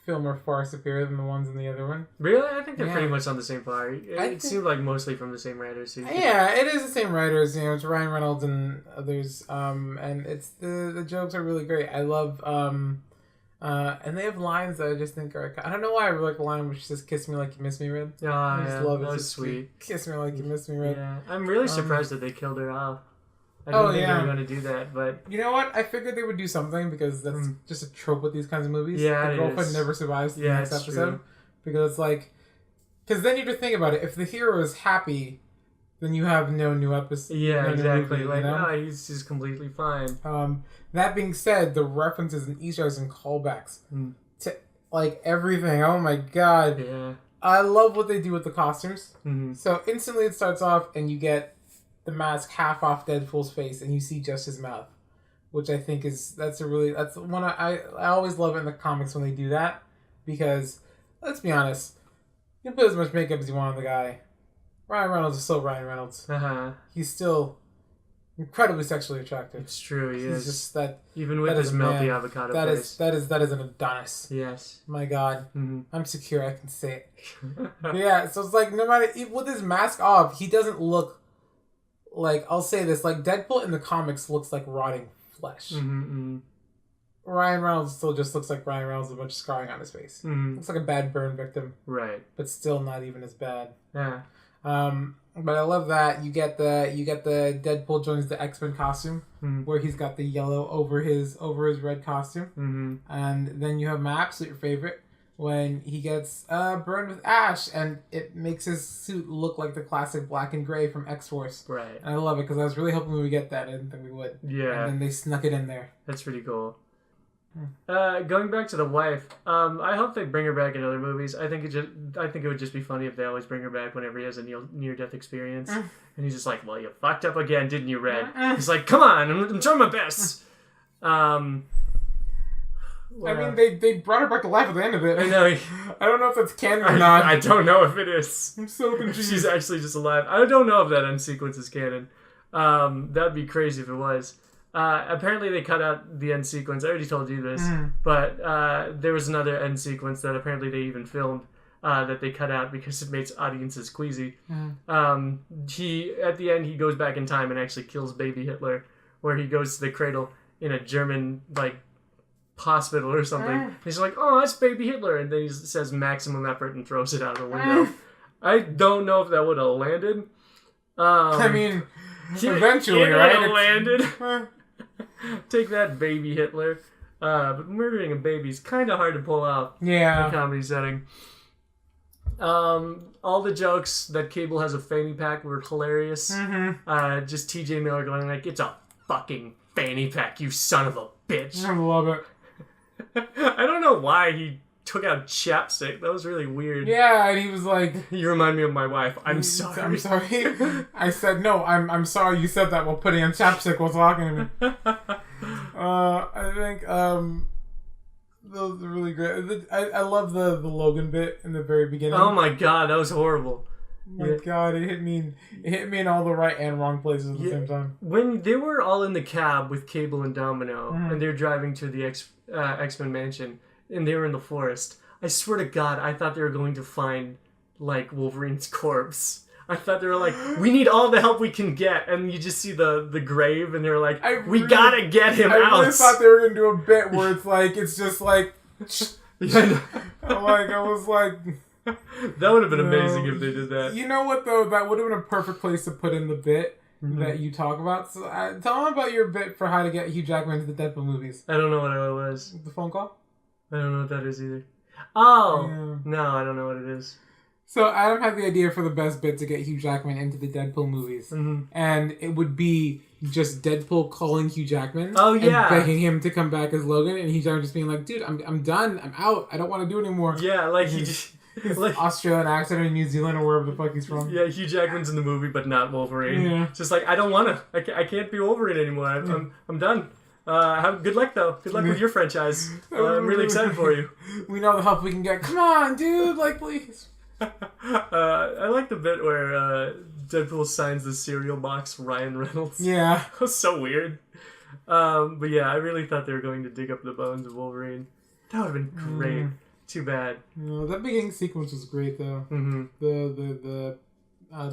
film are far superior than the ones in the other one. Really? I think they're pretty much on the same par. It think... seemed like mostly from the same writers. Yeah, it is the same writers. You know, it's Ryan Reynolds and others. And it's the jokes are really great. I love... and they have lines that I just think are... I don't know why I really like the line which says, "Kiss me like you miss me, Red." Oh, I just love it. That was sweet. Kiss me like you miss me, Red. Yeah. I'm really surprised that they killed her off. I didn't think they were going to do that, but... You know what? I figured they would do something because that's just a trope with these kinds of movies. Yeah, the girlfriend never survives the next episode. True. Because it's like... Because then you have to think about it. If the hero is happy, then you have no new episode. Yeah, exactly. Movie, like, you know? no, he's just completely fine. That being said, the references and Easter eggs and callbacks to, like, everything. Oh my god. Yeah. I love what they do with the costumes. Mm-hmm. So instantly it starts off and you get the mask half off Deadpool's face and you see just his mouth, which I think that's one I always love it in the comics when they do that, because let's be honest, you can put as much makeup as you want on the guy. Ryan Reynolds is still Ryan Reynolds. He's still incredibly sexually attractive. It's true, he He's is. just that. Even with his melty avocado face. That is an Adonis. Yes. My God. Mm-hmm. I'm secure, I can say it. But yeah, so it's like no matter with his mask off, he doesn't look like, I'll say this, like Deadpool in the comics looks like rotting flesh. Ryan Reynolds still just looks like Ryan Reynolds with a bunch of scarring on his face. Looks like a bad burn victim. Right. But still not even as bad. Yeah. But I love that you get the Deadpool joins the X-Men costume where he's got the yellow over his red costume, and then you have my absolute favorite when he gets burned with ash and it makes his suit look like the classic black and gray from X-Force. Right. And I love it because I was really hoping we would get that. I didn't think we would. Yeah. And then they snuck it in there. That's pretty cool. Going back to the wife, I hope they bring her back in other movies. I think it would just be funny if they always bring her back whenever he has a near-death experience, and he's just like, "Well, you fucked up again, didn't you, Red?" He's like, "Come on, I'm trying my best." I mean, they brought her back to life at the end of it. I know. I don't know if that's canon or not. I don't know if it is. I'm so confused. She's actually just alive. I don't know if that end sequence is canon. That'd be crazy if it was. Apparently they cut out the end sequence. I already told you this, but there was another end sequence that apparently they even filmed that they cut out because it makes audiences queasy. He at the end he goes back in time and actually kills baby Hitler, where he goes to the cradle in a German hospital or something. He's like, "Oh, that's baby Hitler," and then he says maximum effort and throws it out the window. I don't know if that would have landed. I mean, eventually, right? It landed. Take that, baby Hitler. But murdering a baby is kind of hard to pull off in a comedy setting. All the jokes that Cable has a fanny pack were hilarious. Just TJ Miller going like, "It's a fucking fanny pack, you son of a bitch." I love it. I don't know why he took out chapstick. That was really weird. Yeah, and he was like, You remind me of my wife. I'm sorry. I'm sorry. I said, no, I'm sorry you said that while putting on chapstick while talking to me. I think those are really great. I love the Logan bit in the very beginning. Oh my god, that was horrible. My God, it hit me in all the right and wrong places at the same time. When they were all in the cab with Cable and Domino, and they're driving to the X-Men mansion, and they were in the forest, I swear to God, I thought they were going to find, like, Wolverine's corpse. I thought they were like, we need all the help we can get, and you just see the grave, and they're like, we gotta get him out. I really thought they were gonna do a bit where it's just like, I was like. That would have been amazing if they did that. You know what, though? That would have been a perfect place to put in the bit that you talk about. So tell them about your bit for how to get Hugh Jackman to the Deadpool movies. I don't know what it was. The phone call? I don't know what that is either. Oh! Yeah. No, I don't know what it is. So Adam had the idea for the best bit to get Hugh Jackman into the Deadpool movies. And it would be just Deadpool calling Hugh Jackman and begging him to come back as Logan. And Hugh Jackman just being like, dude, I'm done. I'm out. I don't want to do it anymore. Yeah, like he just... His Australian accent or New Zealand or wherever the fuck he's from. Yeah, Hugh Jackman's in the movie, but not Wolverine. Yeah. Just like, I don't want to. I can't be Wolverine anymore. I'm done. Good luck, though. Good luck with your franchise. I'm really excited for you. We know the help we can get. Come on, dude. Like, please. I like the bit where Deadpool signs the cereal box Ryan Reynolds. Yeah. That was so weird. But yeah, I really thought they were going to dig up the bones of Wolverine. That would have been great. Too bad. No, that beginning sequence was great, though. The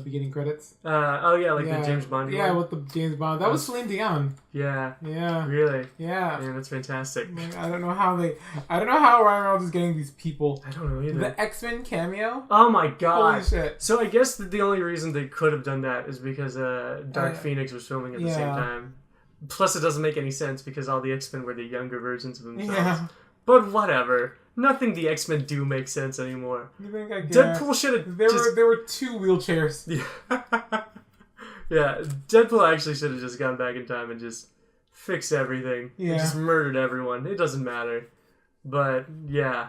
beginning credits. The James Bond. Yeah, with the James Bond. That was Celine Dion. Yeah. Yeah. Really? Yeah. Man, that's fantastic. Like, I don't know how Ryan Reynolds is getting these people. I don't know either. The X-Men cameo. Oh my God. Holy shit. So I guess the only reason they could have done that is because Dark Phoenix was filming at the same time. Plus, it doesn't make any sense because all the X-Men were the younger versions of themselves. Yeah. But whatever. Nothing the X-Men do makes sense anymore. You think I guess? Deadpool should have... There were two wheelchairs. Yeah. Yeah, Deadpool actually should have just gone back in time and just fixed everything. Yeah. And just murdered everyone. It doesn't matter. But, yeah.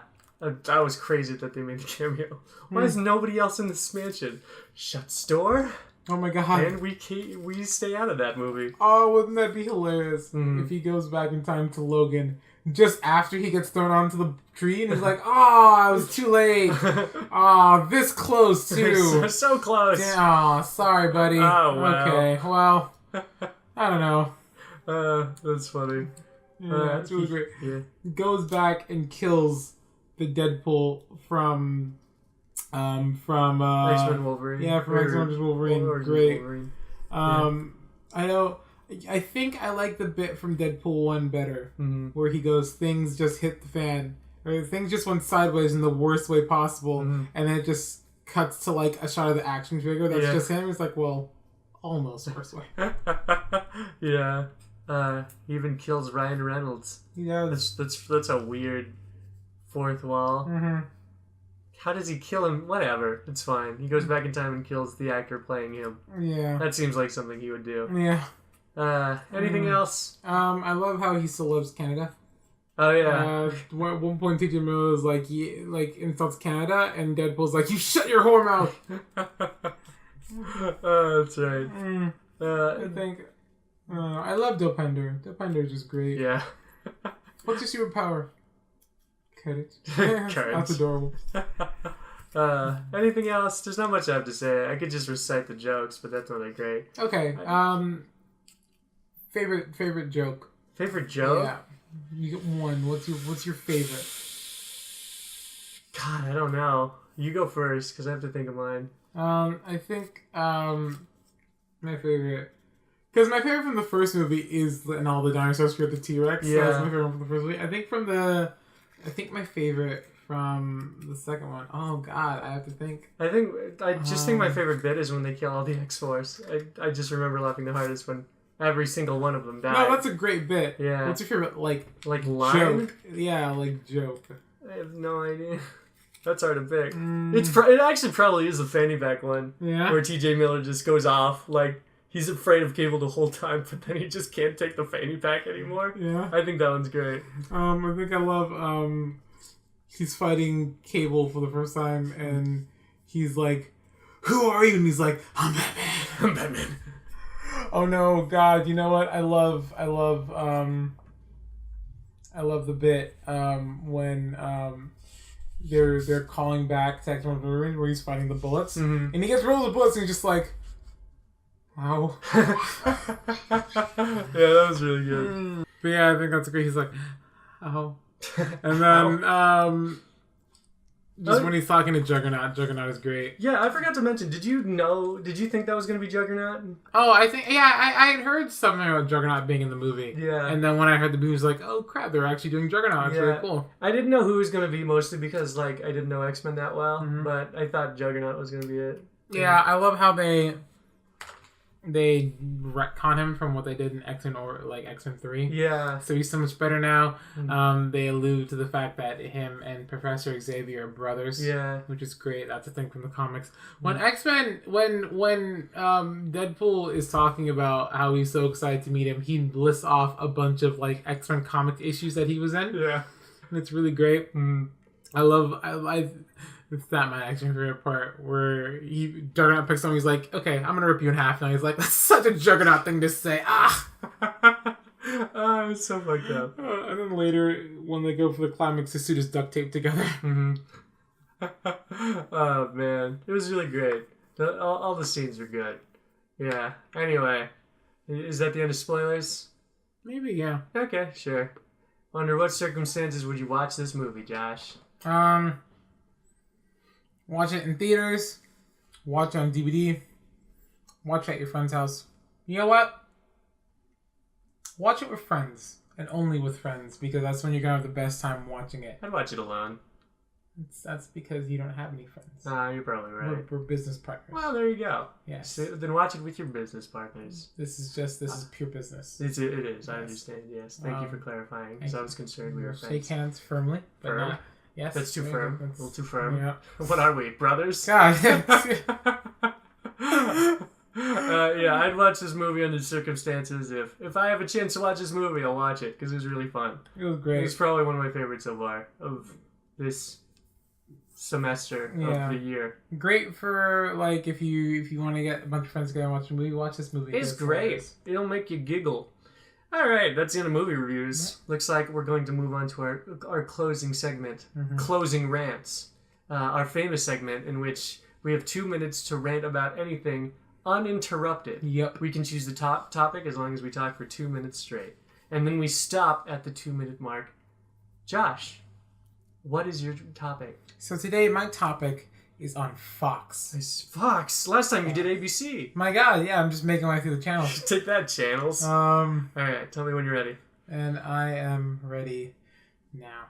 I was crazy that they made the cameo. Why is nobody else in this mansion? Shuts door? Oh my God. And we stay out of that movie. Oh, wouldn't that be hilarious if he goes back in time to Logan just after he gets thrown onto the tree and he's like, oh, I was too late. Oh, this close too. So close. Oh, sorry, buddy. Oh, wow. Okay, well, I don't know. That's funny. Yeah, it's really great. Yeah. He goes back and kills the Deadpool from X-Men Wolverine. Yeah, from X-Men Wolverine. Great. Wolverine. I know. I think I like the bit from Deadpool 1 better, where he goes, things just hit the fan, or things just went sideways in the worst way possible, and then it just cuts to like a shot of the action figure that's just him. It's like, well, almost worst way. Yeah. He even kills Ryan Reynolds. He does. That's a weird fourth wall. How does he kill him? Whatever. It's fine. He goes back in time and kills the actor playing him. Yeah. That seems like something he would do. Yeah. Anything else? I love how he still loves Canada. Oh yeah. At one point, TJ Miller is like, insults Canada, and Deadpool's like, you shut your whore mouth. That's right. I think I love Dopender. Dopender is just great. Yeah. What's your superpower? Courage. Courage. That's adorable. Anything else? There's not much I have to say. I could just recite the jokes, but that's not that great. Okay. Favorite joke. Favorite joke? Yeah. You get one. What's your favorite? God, I don't know. You go first, because I have to think of mine. I think my favorite, because my favorite from the first movie is and all the dinosaurs screw the T-Rex. Yeah. So that's my favorite one from the first movie. I think my favorite from the second one. Oh God, I have to think. I think my favorite bit is when they kill all the X-Force. I just remember laughing the hardest when every single one of them died. No, that's a great bit. Yeah. What's your favorite like line? Joke? Yeah, like joke. I have no idea. That's hard to pick. It actually probably is the fanny pack one. Yeah. Where TJ Miller just goes off like he's afraid of Cable the whole time, but then he just can't take the fanny pack anymore. Yeah. I think that one's great. I think I love he's fighting Cable for the first time, and he's like, "Who are you?" And he's like, "I'm Batman." I'm Batman. Oh no, God! You know what? I love the bit when they're calling back to X-Men where he's fighting the bullets, and he gets rid of the bullets, and he's just like, "Wow." Yeah, that was really good. But yeah, I think that's great. He's like, "Oh," and then just when he's talking to Juggernaut is great. Yeah, I forgot to mention. Did you think that was going to be Juggernaut? Oh, I think I had heard something about Juggernaut being in the movie. Yeah, and then when I heard the movie, I was like, "Oh crap, they're actually doing Juggernaut." It's really cool. I didn't know who was going to be, mostly because like I didn't know X-Men that well, but I thought Juggernaut was going to be it. Yeah, I love how they retcon him from what they did in X-Men or like X-Men 3. Yeah. So he's so much better now. They allude to the fact that him and Professor Xavier are brothers. Yeah. Which is great. That's a thing from the comics. When X-Men, when Deadpool is talking about how he's so excited to meet him, he lists off a bunch of like X-Men comic issues that he was in. Yeah. And it's really great. It's not my actually favorite part where Juggernaut picks someone. He's like, "Okay, I'm gonna rip you in half." Now he's like, "That's such a Juggernaut thing to say." Oh, it's so fucked up. And then later, when they go for the climax, the suit is duct taped together. Oh man, it was really great. All the scenes were good. Yeah. Anyway, is that the end of spoilers? Maybe, yeah. Okay, sure. Under what circumstances would you watch this movie, Josh? Watch it in theaters. Watch it on DVD. Watch it at your friend's house. You know what? Watch it with friends. And only with friends. Because that's when you're going to have the best time watching it. I'd watch it alone. That's because you don't have any friends. Nah, you're probably right. We're business partners. Well, there you go. Yes. So, then watch it with your business partners. This is pure business. It is. Yes. I understand. Yes. Thank you for clarifying. Because I was concerned we were friends. Shake hands firmly. But firm. not. Yes. That's too firm. A little too firm. Yeah. What are we, brothers? God. Yeah, I'd watch this movie under circumstances. If I have a chance to watch this movie, I'll watch it because it was really fun. It was great. It's probably one of my favorites so far of this semester of the year. Great for like if you want to get a bunch of friends together and watch a movie, watch this movie. It's great. It'll make you giggle. All right, that's the end of movie reviews. Yeah. Looks like we're going to move on to our closing segment, Closing Rants, our famous segment in which we have 2 minutes to rant about anything uninterrupted. Yep. We can choose the top topic as long as we talk for 2 minutes straight. And then we stop at the 2-minute mark. Josh, what is your topic? So today my topic is on Fox. It's Fox. Last time you did ABC. My God, yeah, I'm just making my way through the channels. Take that, channels. All right, tell me when you're ready. And I am ready now.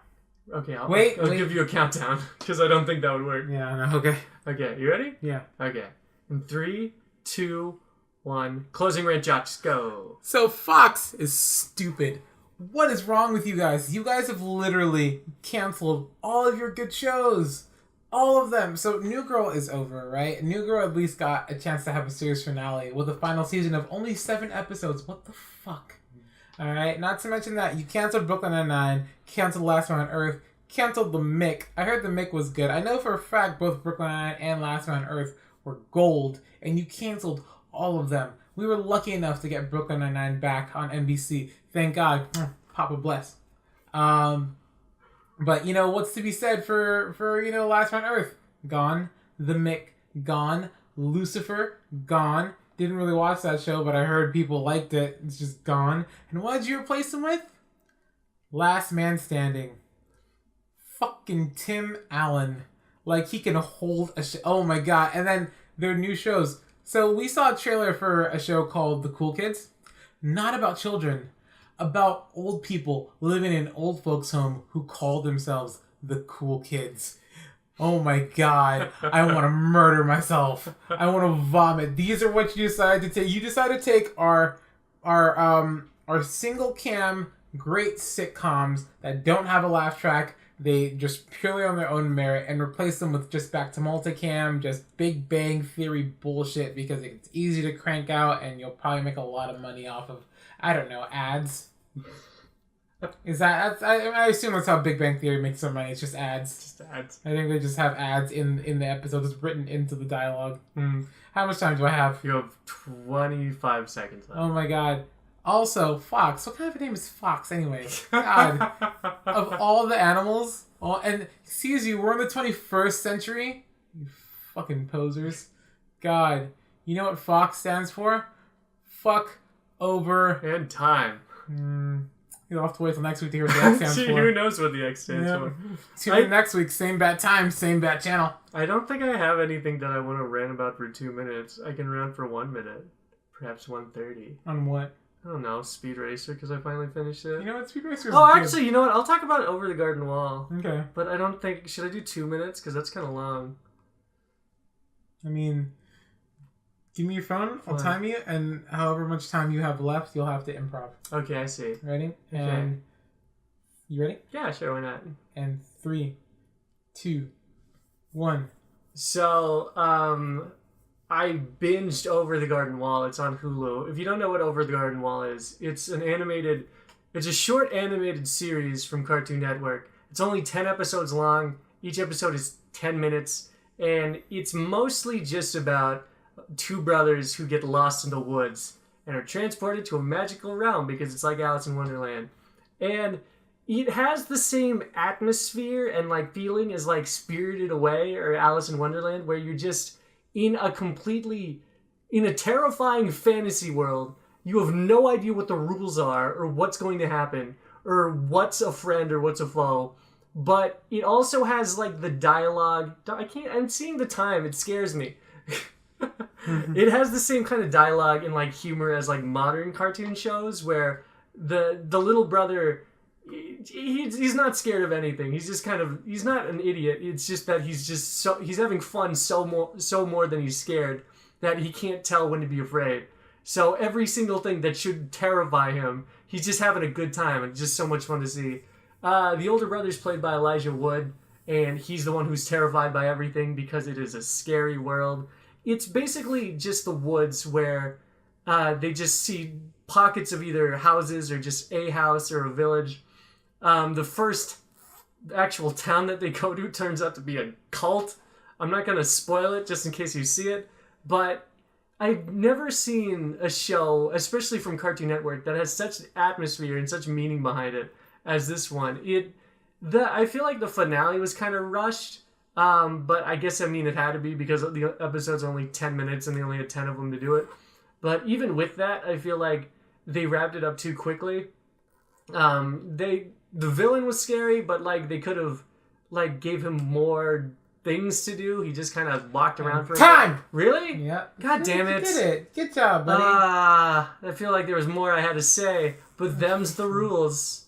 Okay, I'll wait. give you a countdown because I don't think that would work. Yeah, no, okay. Okay, you ready? Yeah. Okay. In 3, 2, 1. Closing rant, Josh, go. So Fox is stupid. What is wrong with you guys? You guys have literally canceled all of your good shows. All of them. So New Girl is over, right? New Girl at least got a chance to have a series finale with a final season of only 7 episodes. What the fuck? Alright, not to mention that you canceled Brooklyn Nine-Nine, canceled Last Man on Earth, canceled The Mick. I heard The Mick was good. I know for a fact both Brooklyn Nine-Nine and Last Man on Earth were gold, and you canceled all of them. We were lucky enough to get Brooklyn Nine-Nine back on NBC. Thank God. Papa bless. But, you know, what's to be said for Last Man on Earth? Gone. The Mick, gone. Lucifer, gone. Didn't really watch that show, but I heard people liked it. It's just gone. And what did you replace him with? Last Man Standing. Fucking Tim Allen. Like, he can hold a show. Oh, my God. And then their new shows. So we saw a trailer for a show called The Cool Kids. Not about children. About old people living in an old folks' home who call themselves the Cool Kids. Oh my God. I want to murder myself. I want to vomit. These are what you decided to take. You decided to take our single cam great sitcoms that don't have a laugh track. They just purely on their own merit and replace them with just back to multicam, just Big Bang Theory bullshit because it's easy to crank out and you'll probably make a lot of money off of, I don't know, ads. Is that I assume that's how Big Bang Theory makes their money. It's just ads. Just ads. I think they just have ads in the episodes written into the dialogue. How much time do I have? You have 25 seconds left. Oh my god. Also, Fox. What kind of a name is Fox anyway? God. Of all the animals, and excuse you, we're in the 21st century. You fucking posers. God. You know what Fox stands for? Fuck over. And time. You'll have to wait till next week to hear what the X stands for. Who knows what the X stands for? Tune in next week. Same bat time, same bat channel. I don't think I have anything that I want to rant about for 2 minutes. I can rant for 1 minute. Perhaps 1:30. On what? I don't know. Speed Racer, because I finally finished it. You know what? Speed Racer is Oh, good. actually, you know what? I'll talk about Over the Garden Wall. Okay. But I don't think... Should I do 2 minutes? Because that's kind of long. I mean... Give me your phone, I'll time you, and however much time you have left, you'll have to improv. Okay, I see. Ready? And you ready? Yeah, sure, why not? And 3, 2, 1. So, I binged Over the Garden Wall. It's on Hulu. If you don't know what Over the Garden Wall is, it's a short animated series from Cartoon Network. It's only 10 episodes long. Each episode is 10 minutes, and it's mostly just about two brothers who get lost in the woods and are transported to a magical realm because it's like Alice in Wonderland. And it has the same atmosphere and like feeling as like Spirited Away or Alice in Wonderland, where you're just in a terrifying fantasy world. You have no idea what the rules are or what's going to happen or what's a friend or what's a foe. But it also has like the dialogue. I'm seeing the time. It scares me. It has the same kind of dialogue and like humor as like modern cartoon shows, where the little brother, he's not scared of anything. He's just he's not an idiot. It's just that he's having fun so more than he's scared, that he can't tell when to be afraid. So every single thing that should terrify him, he's just having a good time, and just so much fun to see. The older brother's played by Elijah Wood, and he's the one who's terrified by everything because it is a scary world. It's basically just the woods where they just see pockets of either houses or just a house or a village. The first actual town that they go to turns out to be a cult. I'm not going to spoil it just in case you see it, but I've never seen a show, especially from Cartoon Network, that has such atmosphere and such meaning behind it as this one. I feel like the finale was kind of rushed. But I guess, it had to be because the episode's are only 10 minutes and they only had 10 of them to do it. But even with that, I feel like they wrapped it up too quickly. The villain was scary, but like they could have like gave him more things to do. He just kind of walked around for time. Really? Yeah. God damn it! You did it. Good job, buddy. I feel like there was more I had to say, but them's the rules.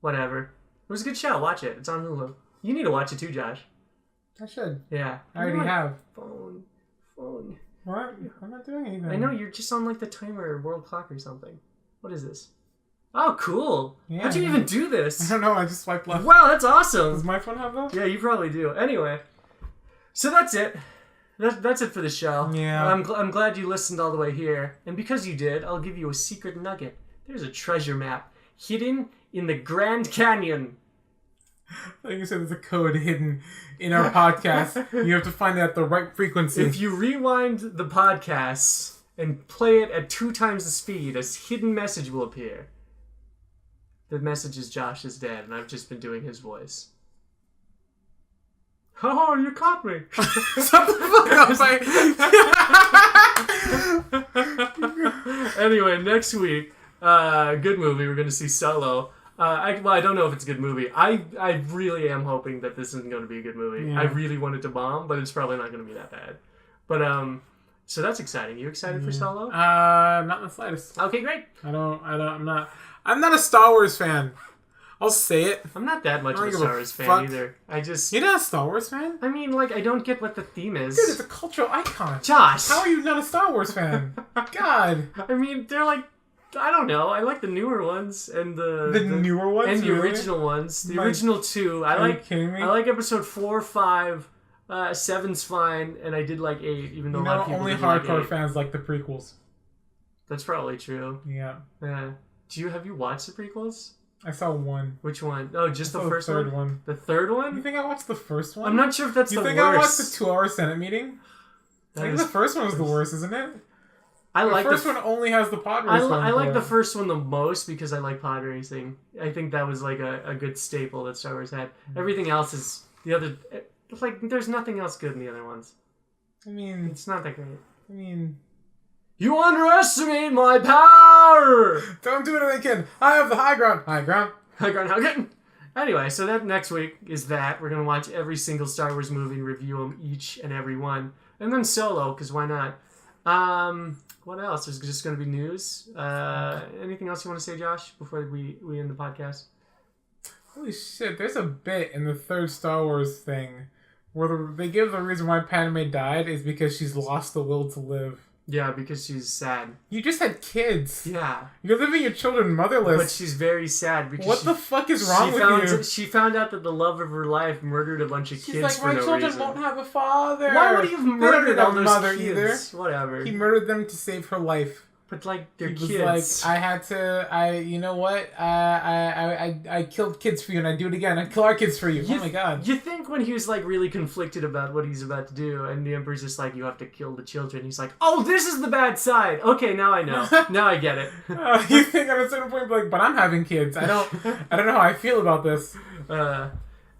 Whatever. It was a good show. Watch it. It's on Hulu. You need to watch it too, Josh. I should. Yeah. I already have. Phone. What? I'm not doing anything. I know, you're just on like the timer world clock or something. What is this? Oh, cool. Yeah, How'd you even do this? I don't know. I just swiped left. Wow, that's awesome. Does my phone have that? Yeah, you probably do. Anyway. So that's it. That's it for the show. Yeah. I'm glad you listened all the way here. And because you did, I'll give you a secret nugget. There's a treasure map hidden in the Grand Canyon. Like you said, there's a code hidden in our podcast. You have to find it at the right frequency. If you rewind the podcast and play it at 2 times the speed, a hidden message will appear. The message is Josh is dead, and I've just been doing his voice. Oh, you caught me. Shut the fuck up, Anyway, next week, good movie. We're going to see Solo. I don't know if it's a good movie. I really am hoping that this isn't going to be a good movie. Yeah. I really want it to bomb, but it's probably not going to be that bad. But so that's exciting. You excited for Solo? Not in the slightest. Okay, great. I'm not a Star Wars fan. I'll say it. I'm not that much of a give a Star Wars fan fuck. either. You're not a Star Wars fan? I mean, like, I don't get what the theme is. Dude, it's a cultural icon. Josh! How are you not a Star Wars fan? God. I mean, they're like, I don't know. I like the newer ones and the newer ones and the really? original ones. The original 2. Are you kidding me? I like episode 4, 5. 7's fine, and I did like 8, even though a lot of people only didn't like hardcore 8. fans like the prequels. That's probably true. Yeah. Yeah. Have you watched the prequels? I saw one. Which one? Oh, just the first third one. The third one? You think I watched the first one? I'm not sure if that's the worst. You think I watched the 2-hour Senate meeting? I think the first one was the worst, isn't it? The first one only has the pod race. I like the first one the most because I like pod racing. I think that was like a good staple that Star Wars had. Everything else is the other. Like, there's nothing else good in the other ones. I mean, it's not that great. I mean, you underestimate my power. Don't do it again. I have the high ground. High ground. High ground. High ground. Anyway, so that next week is that we're gonna watch every single Star Wars movie and review them each and every one, and then Solo because why not? What else? There's just going to be news. Anything else you want to say, Josh, before we end the podcast? Holy shit, there's a bit in the third Star Wars thing where they give the reason why Padme died is because she's lost the will to live. Yeah, because she's sad. You just had kids. Yeah. You're leaving your children motherless. But she's very sad because what the fuck is wrong with you? She found out that the love of her life murdered a bunch of kids for no reason. She's like, my children won't have a father. Why would he have murdered all those mother kids? Either. Whatever. He murdered them to save her life. But like they're kids. He was like, you know what? I killed kids for you, and I do it again. I kill our kids for you. Oh my god! You think when he was like really conflicted about what he's about to do, and the Emperor's just like, you have to kill the children. He's like, oh, this is the bad side. Okay, now I know. Now I get it. You think at a certain point, like, but I'm having kids. I don't know how I feel about this.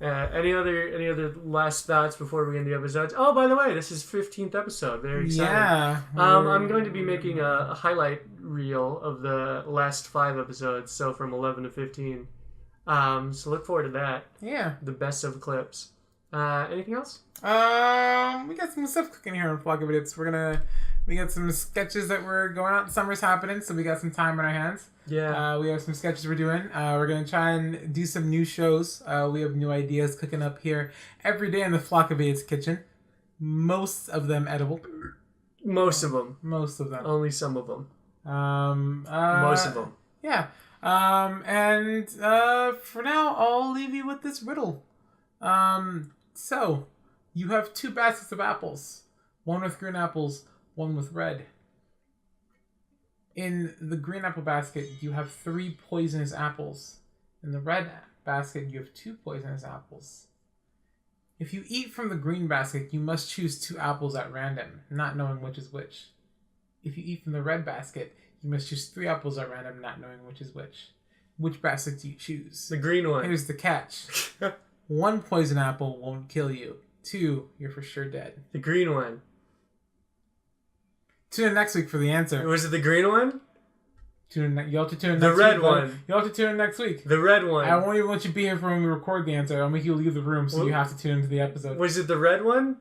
Any other last thoughts before we end the episodes? Oh, by the way, this is 15th episode. Very exciting. Yeah. I'm going to be making a highlight reel of the last 5 episodes, so from 11 to 15. So look forward to that. Yeah. The best of clips. Anything else? We got some stuff cooking here on Flock of Idiots. We got some sketches that we're going out. Summer's happening, so we got some time on our hands. Yeah. We have some sketches we're doing. We're going to try and do some new shows. We have new ideas cooking up here every day in the Flock of Idiots kitchen. Most of them edible. Most of them. Only some of them. Most of them. Yeah. And for now, I'll leave you with this riddle. So, you have 2 baskets of apples. One with green apples, one with red. In the green apple basket, you have 3 poisonous apples. In the red basket, you have 2 poisonous apples. If you eat from the green basket, you must choose 2 apples at random, not knowing which is which. If you eat from the red basket, you must choose 3 apples at random, not knowing which is which. Which basket do you choose? The green one. Here's the catch. 1 poison apple won't kill you. 2, you're for sure dead. The green one. Tune in next week for the answer. Was it the green one? You have to tune in the next red week. one. You'll have to tune in next week. The red one. I won't even let you be here for when we record the answer. I'll make you leave the room, so you have to tune into the episode. Was it the red one?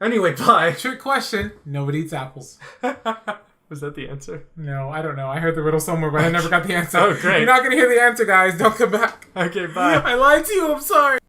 Anyway, bye. Trick question. Nobody eats apples. Was that the answer? No, I don't know. I heard the riddle somewhere, but I never got the answer. Oh, great. You're not going to hear the answer, guys. Don't come back. Okay, bye. I lied to you. I'm sorry.